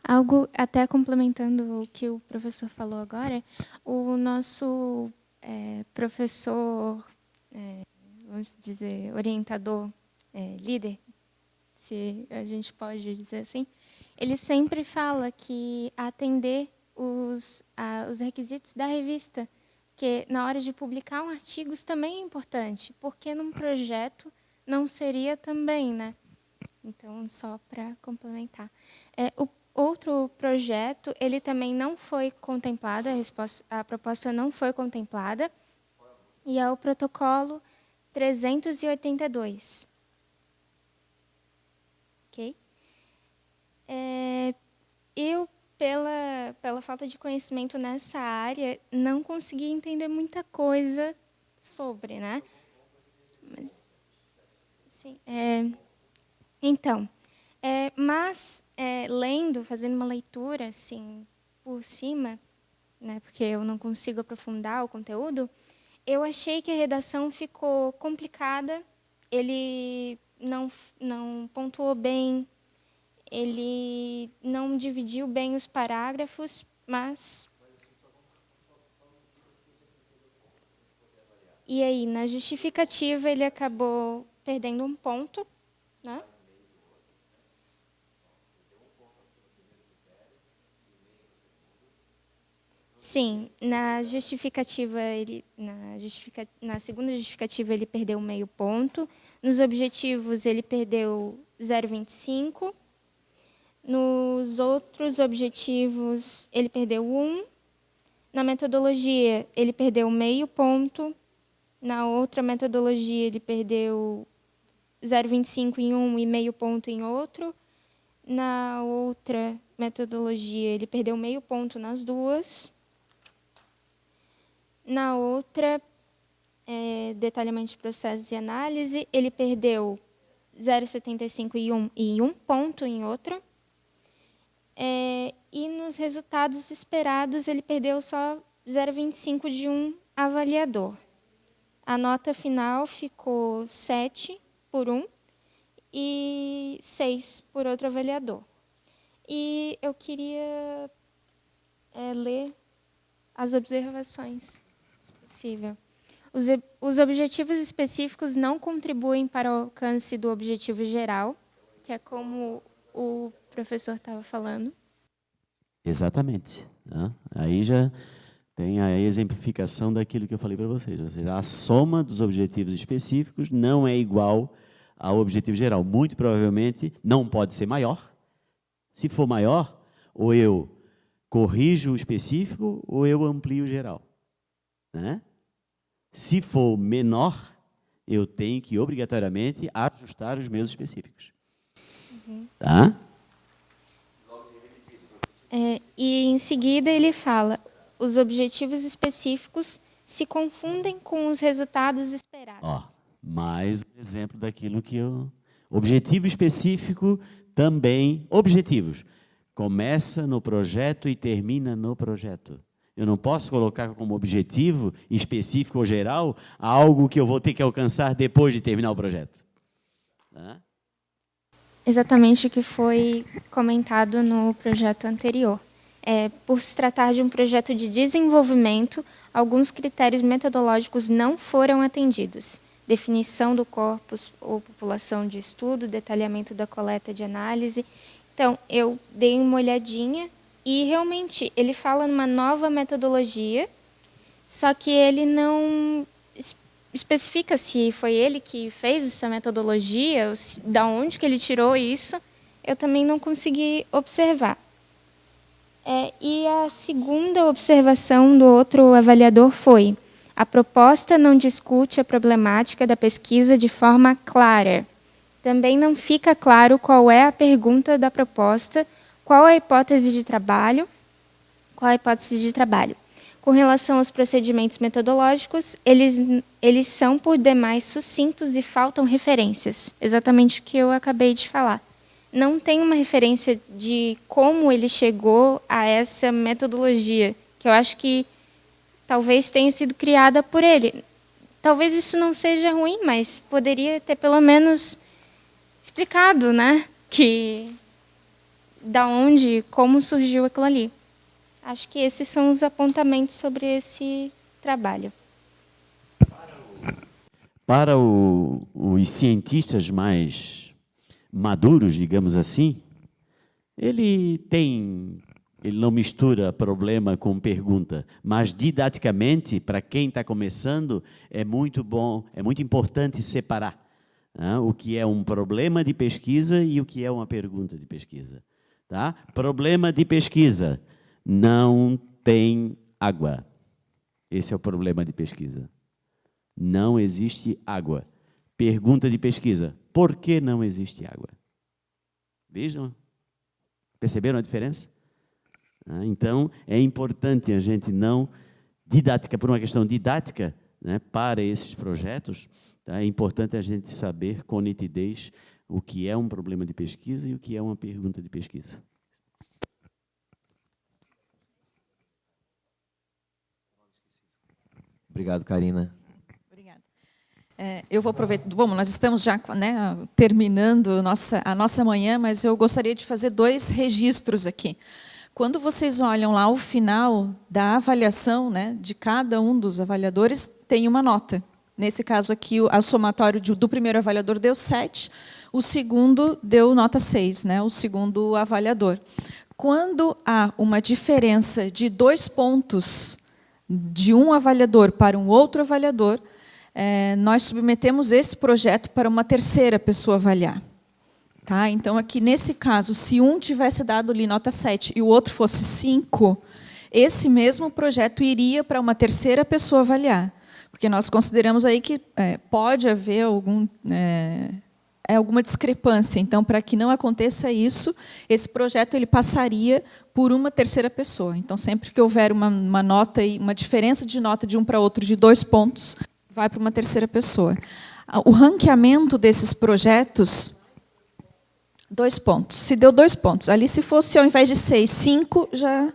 Algo, até complementando o que o professor falou agora, o nosso professor, vamos dizer, orientador, líder, se a gente pode dizer assim, ele sempre fala que atender os requisitos da revista, que na hora de publicar um artigo isso também é importante, porque num projeto não seria também, né? Então, só para complementar. O outro projeto, ele também não foi contemplado, a proposta não foi contemplada, e é o protocolo 382. Ok? Eu, pela falta de conhecimento nessa área, não consegui entender muita coisa sobre, né? Mas, sim, então, mas lendo, fazendo uma leitura assim por cima, né, porque eu não consigo aprofundar o conteúdo, eu achei que a redação ficou complicada, ele não pontuou bem, ele não dividiu bem os parágrafos, mas... E aí, na justificativa, ele acabou perdendo um ponto, né? Sim, na justificativa, na segunda justificativa, ele perdeu meio ponto. Nos objetivos, ele perdeu 0,25. Nos outros objetivos, ele perdeu 1. Na metodologia, ele perdeu meio ponto. Na outra metodologia, ele perdeu 0,25 em um e meio ponto em outro. Na outra metodologia, ele perdeu meio ponto nas duas. Na outra, detalhamento de processos e análise, ele perdeu 0,75 em um e 1 ponto em outra. E nos resultados esperados, ele perdeu só 0,25 de um avaliador. A nota final ficou 7 por um e 6 por outro avaliador. E eu queria ler as observações, se possível. Os objetivos específicos não contribuem para o alcance do objetivo geral, que é como o professor estava falando. Exatamente. Né? Aí já tem a exemplificação daquilo que eu falei para vocês. Ou seja, a soma dos objetivos específicos não é igual ao objetivo geral. Muito provavelmente não pode ser maior. Se for maior, ou eu corrijo o específico ou eu amplio o geral. Né? Se for menor, eu tenho que obrigatoriamente ajustar os meus específicos. Tá? E em seguida ele fala, os objetivos específicos se confundem com os resultados esperados. Ó, mais um exemplo daquilo que eu... Objetivo específico também... Objetivos. Começa no projeto e termina no projeto. Eu não posso colocar como objetivo específico ou geral algo que eu vou ter que alcançar depois de terminar o projeto. Tá? Exatamente o que foi comentado no projeto anterior. Por se tratar de um projeto de desenvolvimento, alguns critérios metodológicos não foram atendidos. definição do corpus ou população de estudo, detalhamento da coleta de análise. Então, eu dei uma olhadinha e, realmente, ele fala numa nova metodologia, só que ele não especifica se foi ele que fez essa metodologia, da onde que ele tirou isso, eu também não consegui observar. E a segunda observação do outro avaliador foi: a proposta não discute a problemática da pesquisa de forma clara. Também não fica claro qual é a pergunta da proposta, qual a hipótese de trabalho, Com relação aos procedimentos metodológicos, eles são, por demais, sucintos e faltam referências. Exatamente o que eu acabei de falar. Não tem uma referência de como ele chegou a essa metodologia, que eu acho que talvez tenha sido criada por ele. Talvez isso não seja ruim, mas poderia ter pelo menos explicado, né? Como surgiu aquilo ali. Acho que esses são os apontamentos sobre esse trabalho. Para os cientistas mais maduros, digamos assim, ele não mistura problema com pergunta, mas didaticamente, para quem está começando, é muito bom, é muito importante separar o que é um problema de pesquisa e o que é uma pergunta de pesquisa. Tá? Problema de pesquisa: não tem água. Esse é o problema de pesquisa. Não existe água. Pergunta de pesquisa: por que não existe água? Vejam? Perceberam a diferença? Então, é importante a gente não... por uma questão didática, né, para esses projetos, tá, é importante a gente saber com nitidez o que é um problema de pesquisa e o que é uma pergunta de pesquisa. Obrigado, Karina. Obrigada. Eu vou aproveitar... Bom, nós estamos já, né, terminando a nossa manhã, mas eu gostaria de fazer 2 registros aqui. Quando vocês olham lá o final da avaliação, né, de cada um dos avaliadores, tem uma nota. Nesse caso aqui, o somatório do primeiro avaliador deu 7, o segundo deu nota 6, né, o segundo avaliador. Quando há uma diferença de 2 pontos de um avaliador para um outro avaliador, nós submetemos esse projeto para uma terceira pessoa avaliar. Tá? Então, aqui, nesse caso, se um tivesse dado ali nota 7 e o outro fosse 5, esse mesmo projeto iria para uma terceira pessoa avaliar. Porque nós consideramos aí que pode haver alguma discrepância. Então, para que não aconteça isso, esse projeto ele passaria por uma terceira pessoa. Então, sempre que houver uma nota, uma diferença de nota de um para outro de 2 pontos, vai para uma terceira pessoa. O ranqueamento desses projetos... 2 pontos. Se deu 2 pontos. Ali, se fosse, ao invés de 6, 5, já...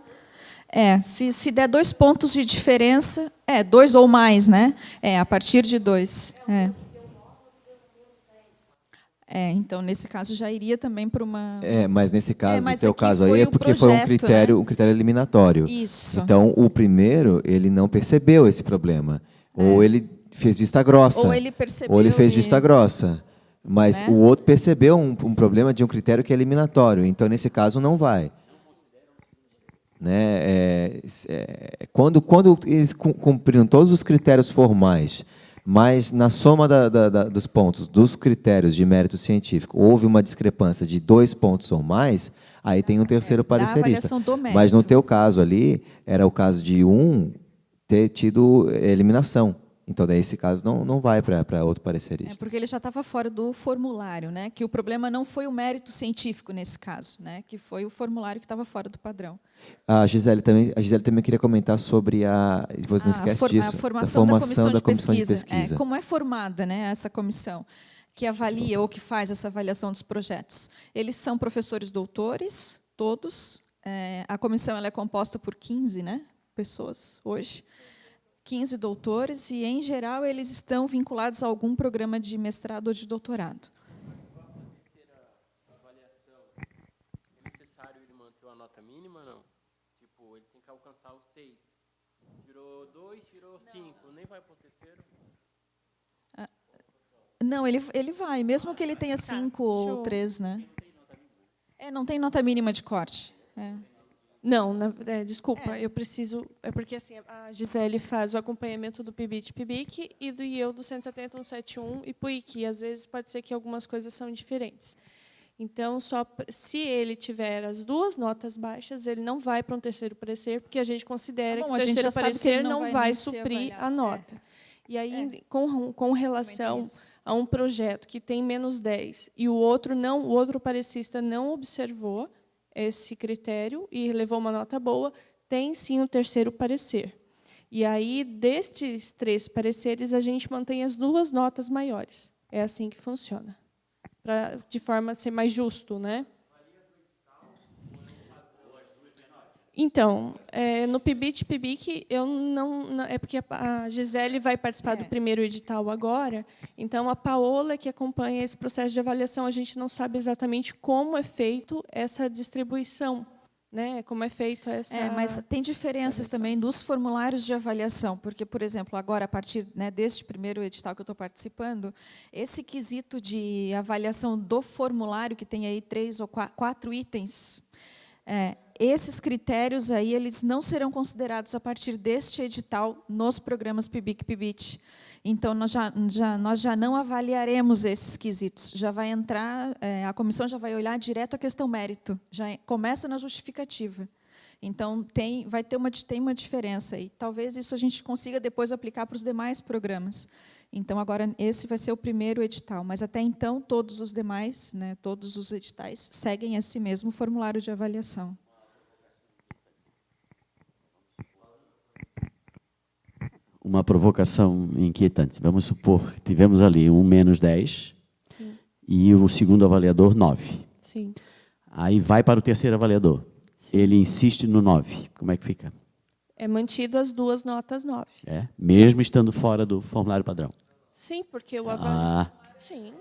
se der 2 pontos de diferença... 2 ou mais, né? A partir de 2. Então, nesse caso, já iria também para uma... Mas nesse caso, no teu aqui caso aí, foi é o porque foi um critério, né? um critério eliminatório. Isso. Então, o primeiro, ele não percebeu esse problema. Ou ele fez vista grossa. Ou ele percebeu... Ou ele fez vista grossa. Mas né? o outro percebeu um problema de um critério que é eliminatório. Então, nesse caso, não vai. Né? Quando eles cumpriram todos os critérios formais, mas na soma dos pontos dos critérios de mérito científico houve uma discrepância de 2 pontos ou mais, aí tem um terceiro parecerista. Mas no teu caso ali, era o caso de um ter tido eliminação. Então, daí, esse caso não vai para outro parecerista. Porque ele já estava fora do formulário, né? Que o problema não foi o mérito científico nesse caso, né? Que foi o formulário que estava fora do padrão. A Gisele também queria comentar sobre a... Você não esquece disso. A formação da comissão de pesquisa. É, como é formada, né, essa comissão que avalia ou que faz essa avaliação dos projetos? Eles são professores doutores, todos. A comissão ela é composta por 15, né, pessoas hoje. 15 doutores e, em geral, eles estão vinculados a algum programa de mestrado ou de doutorado. É necessário ele manter uma nota mínima ou não? Tipo, ele tem que alcançar os 6. Tirou 2, tirou 5, nem vai para o terceiro? Não, ele vai, mesmo que ele tenha 5 ou show. 3, né? Não tem nota mínima de corte. Não, desculpa, eu preciso... É porque assim, a Gisele faz o acompanhamento do PIBIC e eu do 170, 171 e PUIC. E, às vezes, pode ser que algumas coisas são diferentes. Então, se ele tiver as 2 notas baixas, ele não vai para um terceiro parecer, porque a gente considera que o terceiro parecer não vai suprir a nota. E aí, com relação a um projeto que tem -10 e o outro parecista não observou esse critério e levou uma nota boa, tem sim o terceiro parecer. E aí, destes 3 pareceres, a gente mantém as 2 notas maiores. É assim que funciona, de forma a ser mais justo, né? Então, no PIBIC, eu não... É porque a Gisele vai participar do primeiro edital agora, então a Paola que acompanha esse processo de avaliação, a gente não sabe exatamente como é feito essa distribuição, né? Como é feito essa... Mas tem diferenças também dos formulários de avaliação, porque, por exemplo, agora, a partir deste primeiro edital que eu estou participando, esse quesito de avaliação do formulário, que tem aí 3 ou 4 itens, esses critérios aí, eles não serão considerados a partir deste edital nos programas PIBIC e PIBIT. Então, nós já não avaliaremos esses quesitos. Já vai entrar, a comissão já vai olhar direto a questão mérito, já começa na justificativa. Então, tem uma diferença aí. Talvez isso a gente consiga depois aplicar para os demais programas. Então, agora, esse vai ser o primeiro edital, mas até então, todos os demais, todos os editais, seguem esse mesmo formulário de avaliação. Uma provocação inquietante. Vamos supor que tivemos ali um -10 Sim. e o segundo avaliador 9. Sim. Aí vai para o terceiro avaliador. Sim. Ele insiste no 9. Como é que fica? É mantido as 2 notas 9. Mesmo estando fora do formulário padrão. Sim, porque o avaliador... Sim.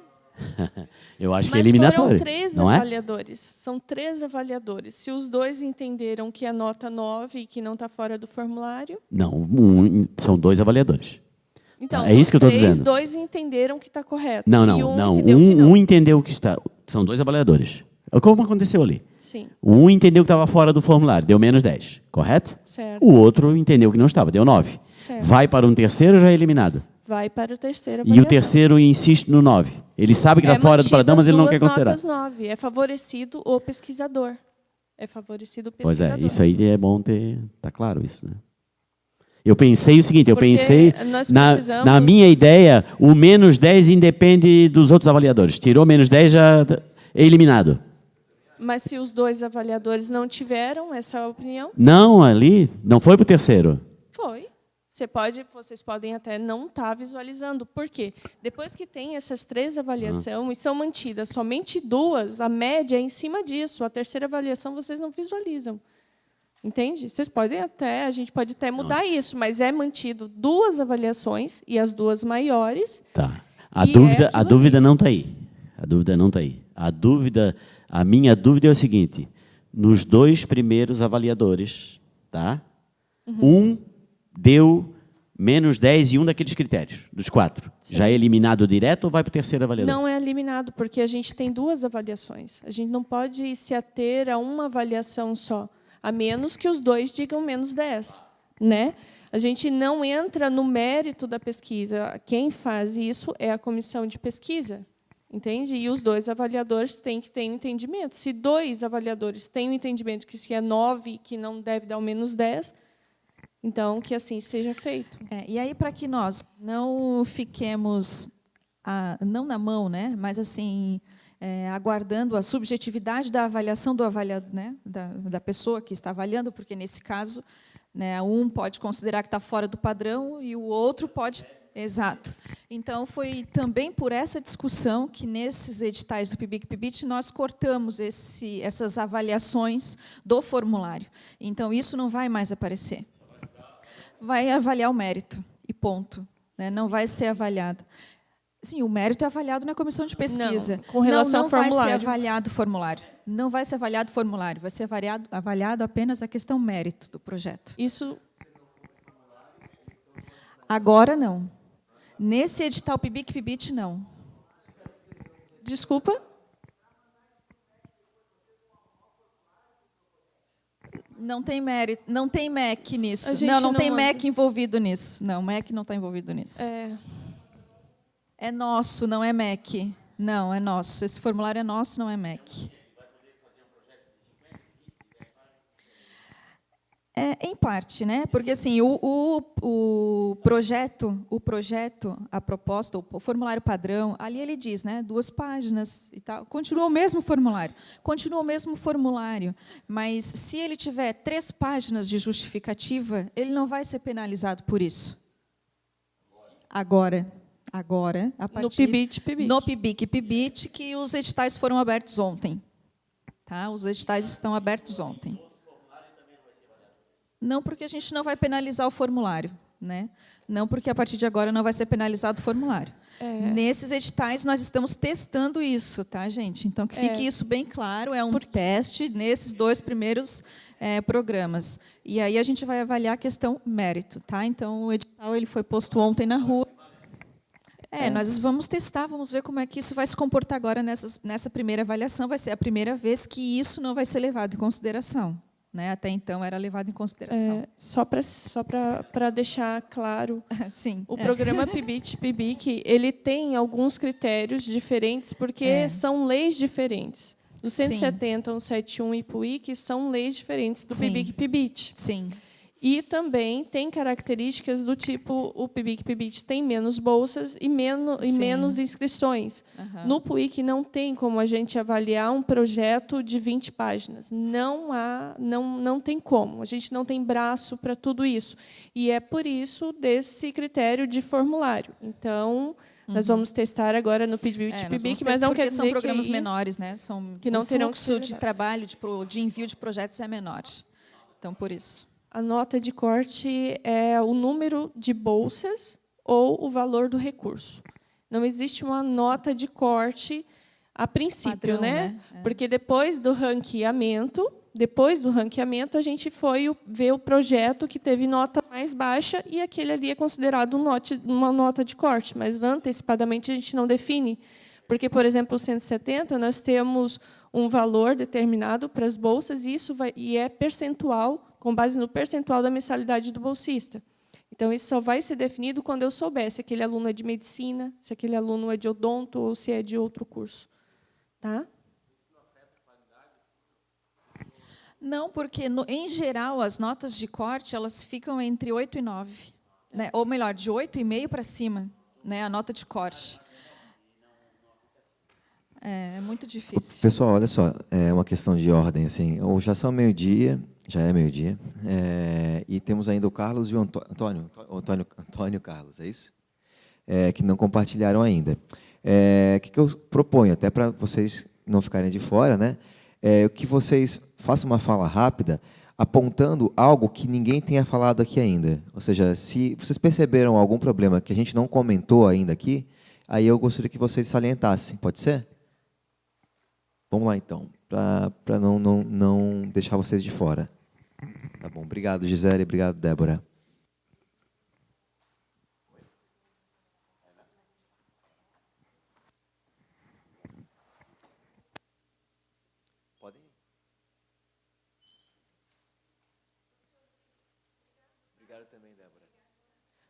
Eu acho que é eliminatório, foram 3 não é? avaliadores. São 3 avaliadores. Se os 2 entenderam que é nota 9 e que não está fora do formulário... Não, são 2 avaliadores. Então, é isso que eu estou dizendo. 2 entenderam que está correto. Não. Um entendeu que está... São 2 avaliadores. Como aconteceu ali. Sim. Um entendeu que estava fora do formulário, deu -10, correto? Certo. O outro entendeu que não estava, deu 9. Certo. Vai para um terceiro, já é eliminado. Vai para o terceiro E o terceiro insiste no 9. Ele sabe que está fora do padrão, mas ele não quer considerar. Notas 9. É favorecido o pesquisador. É favorecido o Pois pesquisador. isso aí é bom ter... Está claro isso, né? Eu pensei o seguinte, na minha ideia, o -10 independe dos outros avaliadores. Tirou -10, já é eliminado. Mas se os 2 avaliadores não tiveram essa opinião? Não, ali, não foi para o terceiro. Foi. Vocês podem até não estar visualizando. Por quê? Depois que tem essas 3 avaliações e são mantidas somente 2, a média é em cima disso. A terceira avaliação vocês não visualizam. Entende? A gente pode até mudar isso, mas é mantido 2 avaliações e as 2 maiores. Tá. A dúvida não está aí. A dúvida não está aí. A minha dúvida é o seguinte: nos 2 primeiros avaliadores, tá? Um deu -10 e um daqueles critérios, dos 4. Sim. Já é eliminado direto ou vai para o terceiro avaliador? Não é eliminado, porque a gente tem 2 avaliações. A gente não pode se ater a uma avaliação só, a menos que os 2 digam -10. Né? A gente não entra no mérito da pesquisa. Quem faz isso é a comissão de pesquisa. Entende? E os 2 avaliadores têm que ter um entendimento. Se 2 avaliadores têm um entendimento que se é 9 e que não deve dar o -10, então, que assim seja feito. E aí, para que nós não fiquemos, não na mão, mas assim, aguardando a subjetividade da avaliação do avaliador, da pessoa que está avaliando, porque, nesse caso, um pode considerar que está fora do padrão e o outro pode... Exato. Então, foi também por essa discussão que, nesses editais do PIBIC e PIBIT, nós cortamos essas avaliações do formulário. Então, isso não vai mais aparecer. Vai avaliar o mérito, e ponto. Não vai ser avaliado. Sim, o mérito é avaliado na comissão de pesquisa. Não, com relação ao formulário. Não vai ser avaliado o formulário. Não vai ser avaliado o formulário. Vai ser avaliado apenas a questão mérito do projeto. Isso... Agora, não. Nesse edital PIBIC e PIBIT, não. Desculpa? Não tem mérito, não tem MEC nisso. A gente Não não tem manda. MEC envolvido nisso. Não, MEC não está envolvido nisso. É nosso, não é MEC. Não, é nosso. Esse formulário é nosso, não é MEC. Em parte, né? Porque assim, o projeto, a proposta, o formulário padrão, ali ele diz, né, 2 páginas e tal. Continua o mesmo formulário, mas se ele tiver 3 páginas de justificativa, ele não vai ser penalizado por isso. Agora, a partir no PIBIC, que os editais foram abertos ontem, tá? Os editais estão abertos ontem. Não, porque a gente não vai penalizar o formulário, né? Não, porque a partir de agora não vai ser penalizado o formulário. Nesses editais nós estamos testando isso, tá, gente? Então que fique isso bem claro, é um teste nesses 2 primeiros programas. E aí a gente vai avaliar a questão mérito, tá? Então o edital ele foi posto ontem na rua. Nós vamos testar, vamos ver como é que isso vai se comportar agora nessa primeira avaliação. Vai ser a primeira vez que isso não vai ser levado em consideração. Né? Até então era levado em consideração. Só para deixar claro, sim, o programa PIBIC, ele tem alguns critérios diferentes, porque são leis diferentes. O 170, 171 e PUIC são leis diferentes do PIBIC. Sim. E também tem características do tipo, o PIBIC tem menos bolsas e menos inscrições. No PUIC não tem como a gente avaliar um projeto de 20 páginas. Não tem como. A gente não tem braço para tudo isso. E é por isso desse critério de formulário. Então, nós vamos testar agora no PIBIC, mas não quer dizer são programas que menores, né? Que não terão o fluxo de trabalho, de envio de projetos é menor. Então, por isso. A nota de corte é o número de bolsas ou o valor do recurso. Não existe uma nota de corte a princípio, padrão, né? Porque depois do ranqueamento, a gente foi ver o projeto que teve nota mais baixa e aquele ali é considerado uma nota de corte, mas antecipadamente a gente não define. Porque, por exemplo, o 170, nós temos um valor determinado para as bolsas e é percentual, com base no percentual da mensalidade do bolsista. Então, isso só vai ser definido quando eu souber se aquele aluno é de medicina, se aquele aluno é de odonto ou se é de outro curso. Tá? Não, porque, em geral, as notas de corte elas ficam entre 8 e 9. Né? Ou melhor, de 8,5 para cima, né? A nota de corte. É muito difícil. Pessoal, olha só, é uma questão de ordem. Assim, já são meio-dia, e temos ainda o Carlos e o Antônio Carlos, é isso? Que não compartilharam ainda. O que eu proponho, até para vocês não ficarem de fora, né? Que vocês façam uma fala rápida, apontando algo que ninguém tenha falado aqui ainda. Ou seja, se vocês perceberam algum problema que a gente não comentou ainda aqui, aí eu gostaria que vocês salientassem. Pode ser? Vamos lá, então, para não deixar vocês de fora. Tá bom. Obrigado, Gisele. Obrigado, Débora. Podem ir. Obrigado também, Débora.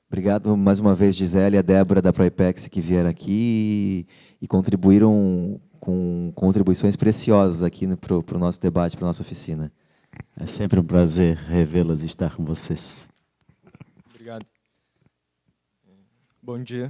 Obrigado mais uma vez, Gisele e a Débora da Proipex que vieram aqui e contribuíram com contribuições preciosas aqui para o nosso debate, para a nossa oficina. É sempre um prazer revê-las e estar com vocês. Obrigado. Bom dia.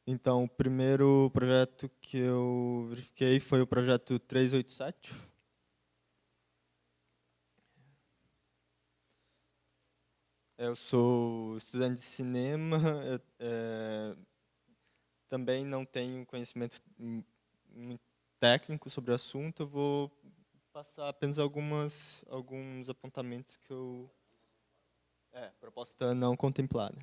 Então, o primeiro projeto que eu verifiquei foi o projeto 387. Eu sou estudante de cinema, também não tenho conhecimento muito técnico sobre o assunto, eu vou passar apenas alguns apontamentos que eu... proposta não contemplada.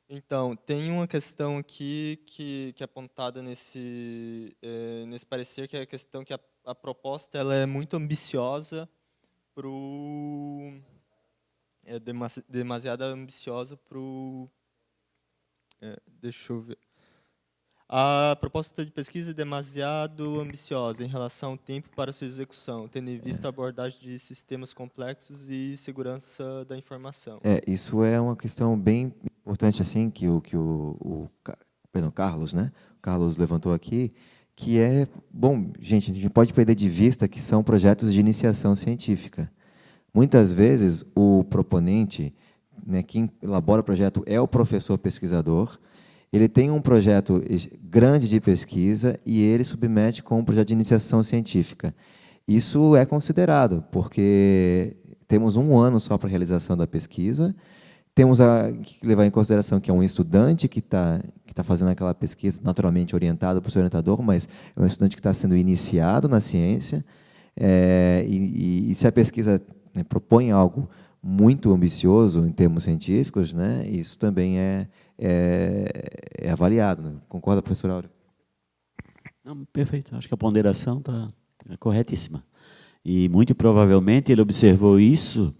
Então, tem uma questão aqui que é apontada nesse parecer, que é a questão que a proposta ela é muito ambiciosa, demasiado ambiciosa para o... deixa eu ver. A proposta de pesquisa é demasiado ambiciosa em relação ao tempo para sua execução, tendo em vista a abordagem de sistemas complexos e segurança da informação. Isso é uma questão bem importante assim que o Carlos, né? O Carlos levantou aqui, que é bom, gente, a gente pode perder de vista que são projetos de iniciação científica. Muitas vezes o proponente, né, quem elabora o projeto é o professor pesquisador. Ele tem um projeto grande de pesquisa e ele submete com um projeto de iniciação científica. Isso é considerado, porque temos 1 ano só para a realização da pesquisa, temos que levar em consideração que é um estudante que está fazendo aquela pesquisa, naturalmente orientado por seu orientador, mas é um estudante que está sendo iniciado na ciência, e se a pesquisa, né, propõe algo muito ambicioso em termos científicos, né, isso também é avaliado. Né? Concorda, professor Áureo? Não, perfeito. Acho que a ponderação está corretíssima. E, muito provavelmente, ele observou isso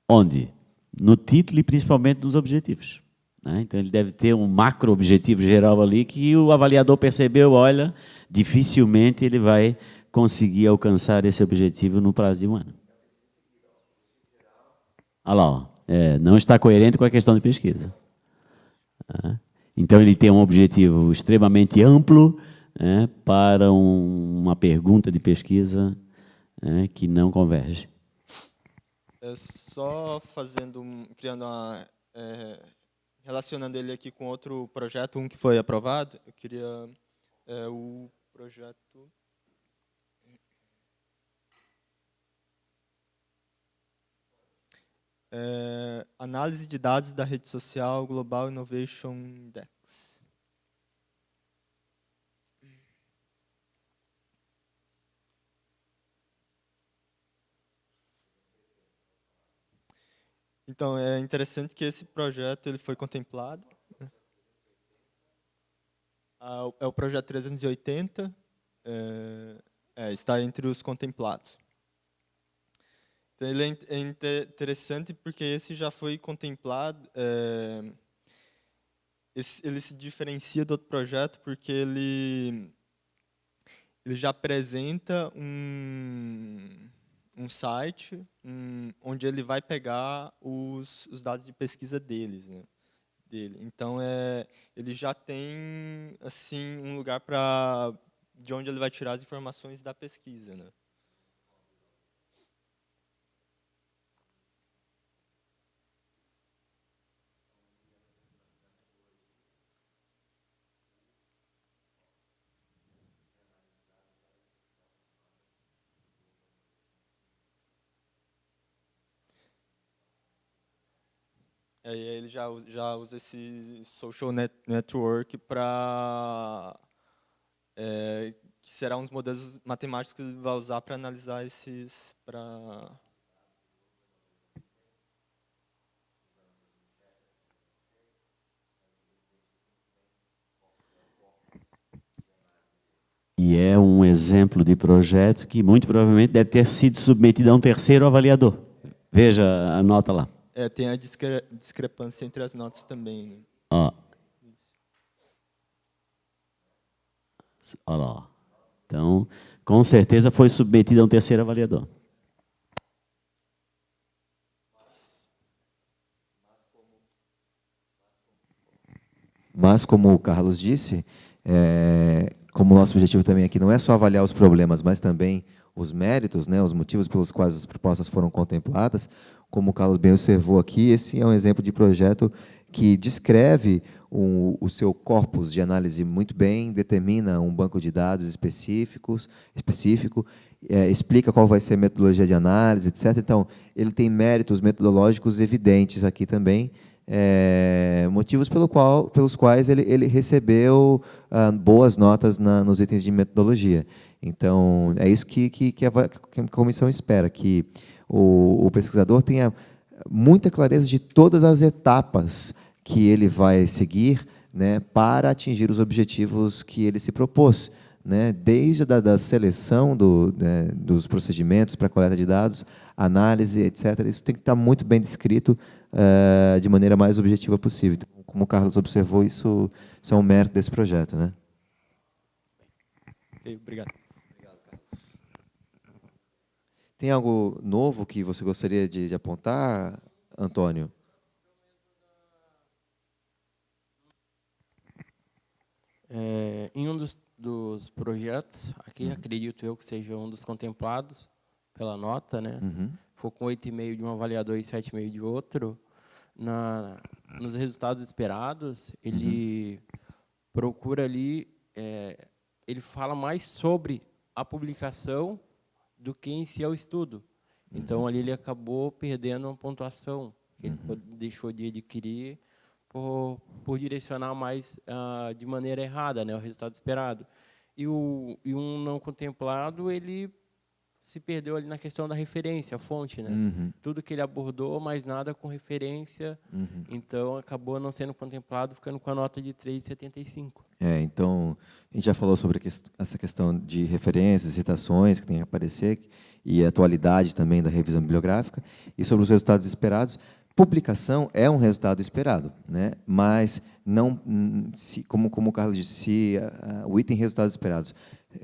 onde? No título e, principalmente, nos objetivos. Né? Então, ele deve ter um macro-objetivo geral ali que o avaliador percebeu, olha, dificilmente ele vai conseguir alcançar esse objetivo no prazo de 1 ano. Olha lá, ó. Não está coerente com a questão de pesquisa. Então, ele tem um objetivo extremamente amplo, para uma pergunta de pesquisa que não converge. Só relacionando ele aqui com outro projeto, um que foi aprovado, eu queria o projeto... análise de dados da rede social Global Innovation Index. Então, é interessante que esse projeto ele foi contemplado. É o projeto 380, está entre os contemplados. Então, ele é interessante porque esse já foi contemplado, ele se diferencia do outro projeto porque ele já apresenta um site onde ele vai pegar os dados de pesquisa dele. Então, ele já tem assim, um lugar de onde ele vai tirar as informações da pesquisa. Né? E aí ele já usa esse social network para que será uns modelos matemáticos que ele vai usar para analisar esses E é um exemplo de projeto que muito provavelmente deve ter sido submetido a um terceiro avaliador. Veja a nota lá. Tem a discrepância entre as notas também. Né? Olha lá. Então, com certeza foi submetido a um terceiro avaliador. Mas, como o Carlos disse, como o nosso objetivo também aqui não é só avaliar os problemas, mas também os méritos, né, os motivos pelos quais as propostas foram contempladas, como o Carlos bem observou aqui, esse é um exemplo de projeto que descreve o seu corpus de análise muito bem, determina um banco de dados específico, explica qual vai ser a metodologia de análise, etc. Então, ele tem méritos metodológicos evidentes aqui também, motivos pelos quais ele recebeu boas notas nos itens de metodologia. Então, é isso que a comissão espera, que o pesquisador tenha muita clareza de todas as etapas que ele vai seguir, né, para atingir os objetivos que ele se propôs, né, desde da seleção dos procedimentos para coleta de dados, análise, etc. Isso tem que estar muito bem descrito de maneira mais objetiva possível. Então, como o Carlos observou, isso é um mérito desse projeto, né? Ok, obrigado. Tem algo novo que você gostaria de apontar, Antônio? Em um dos projetos, aqui acredito eu que seja um dos contemplados pela nota, né? Foi com 8,5 de um avaliador e 7,5 de outro. Nos resultados esperados, ele procura ali, ele fala mais sobre a publicação do que em si é o estudo. Então, ali ele acabou perdendo uma pontuação que ele deixou de adquirir por direcionar mais de maneira errada, né, o resultado esperado. E um não contemplado, ele se perdeu ali na questão da referência, a fonte, né? Tudo que ele abordou, mas nada com referência, então acabou não sendo contemplado, ficando com a nota de 3,75. Então, a gente já falou sobre essa questão de referências, citações que tem que aparecer, e a atualidade também da revisão bibliográfica, e sobre os resultados esperados. Publicação é um resultado esperado, né? Mas, não, como o Carlos disse, se o item resultados esperados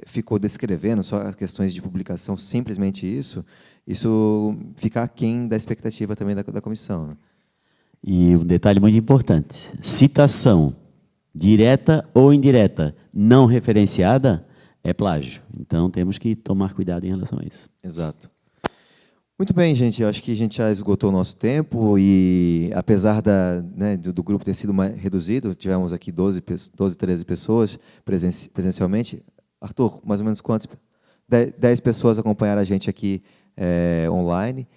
ficou descrevendo só as questões de publicação, simplesmente isso fica aquém da expectativa também da comissão, né? E um detalhe muito importante, citação direta ou indireta não referenciada é plágio. Então, temos que tomar cuidado em relação a isso. Exato. Muito bem, gente. Eu acho que a gente já esgotou o nosso tempo e, apesar do grupo ter sido mais reduzido, tivemos aqui 12, 13 pessoas presencialmente. Arthur, mais ou menos quantos? 10 pessoas acompanharam a gente aqui online.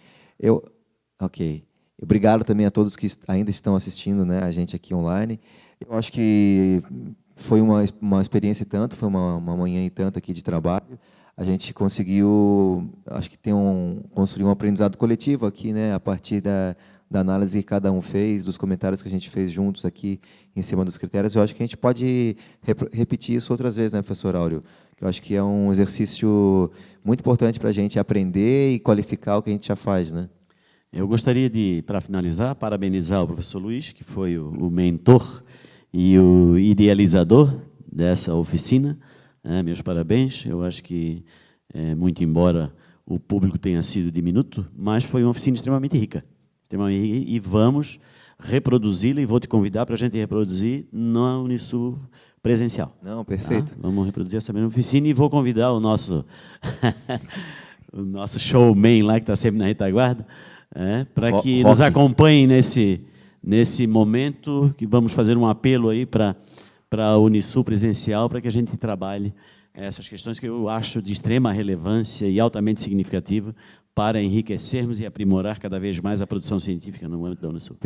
Ok. Obrigado também a todos que ainda estão assistindo, né, a gente aqui online. Eu acho que foi uma experiência e tanto, foi uma manhã e tanto aqui de trabalho. A gente conseguiu, acho que construir um aprendizado coletivo aqui, né, a partir da análise que cada um fez, dos comentários que a gente fez juntos aqui em cima dos critérios. Eu acho que a gente pode repetir isso outras vezes, né, professor Áureo? Que eu acho que é um exercício muito importante para a gente aprender e qualificar o que a gente já faz, né? Eu gostaria de, para finalizar, parabenizar o professor Luiz, que foi o mentor e o idealizador dessa oficina. Meus parabéns. Eu acho que, muito embora o público tenha sido diminuto, mas foi uma oficina extremamente rica. E vamos reproduzi-la, e vou te convidar para a gente reproduzir na Unisul presencial. Não, perfeito. Tá? Vamos reproduzir essa mesma oficina e vou convidar o nosso o nosso showman lá, que está sempre na retaguarda, para que nos acompanhe nesse momento, que vamos fazer um apelo aí para a Unisul presencial, para que a gente trabalhe essas questões que eu acho de extrema relevância e altamente significativa para enriquecermos e aprimorar cada vez mais a produção científica no âmbito da Unisul.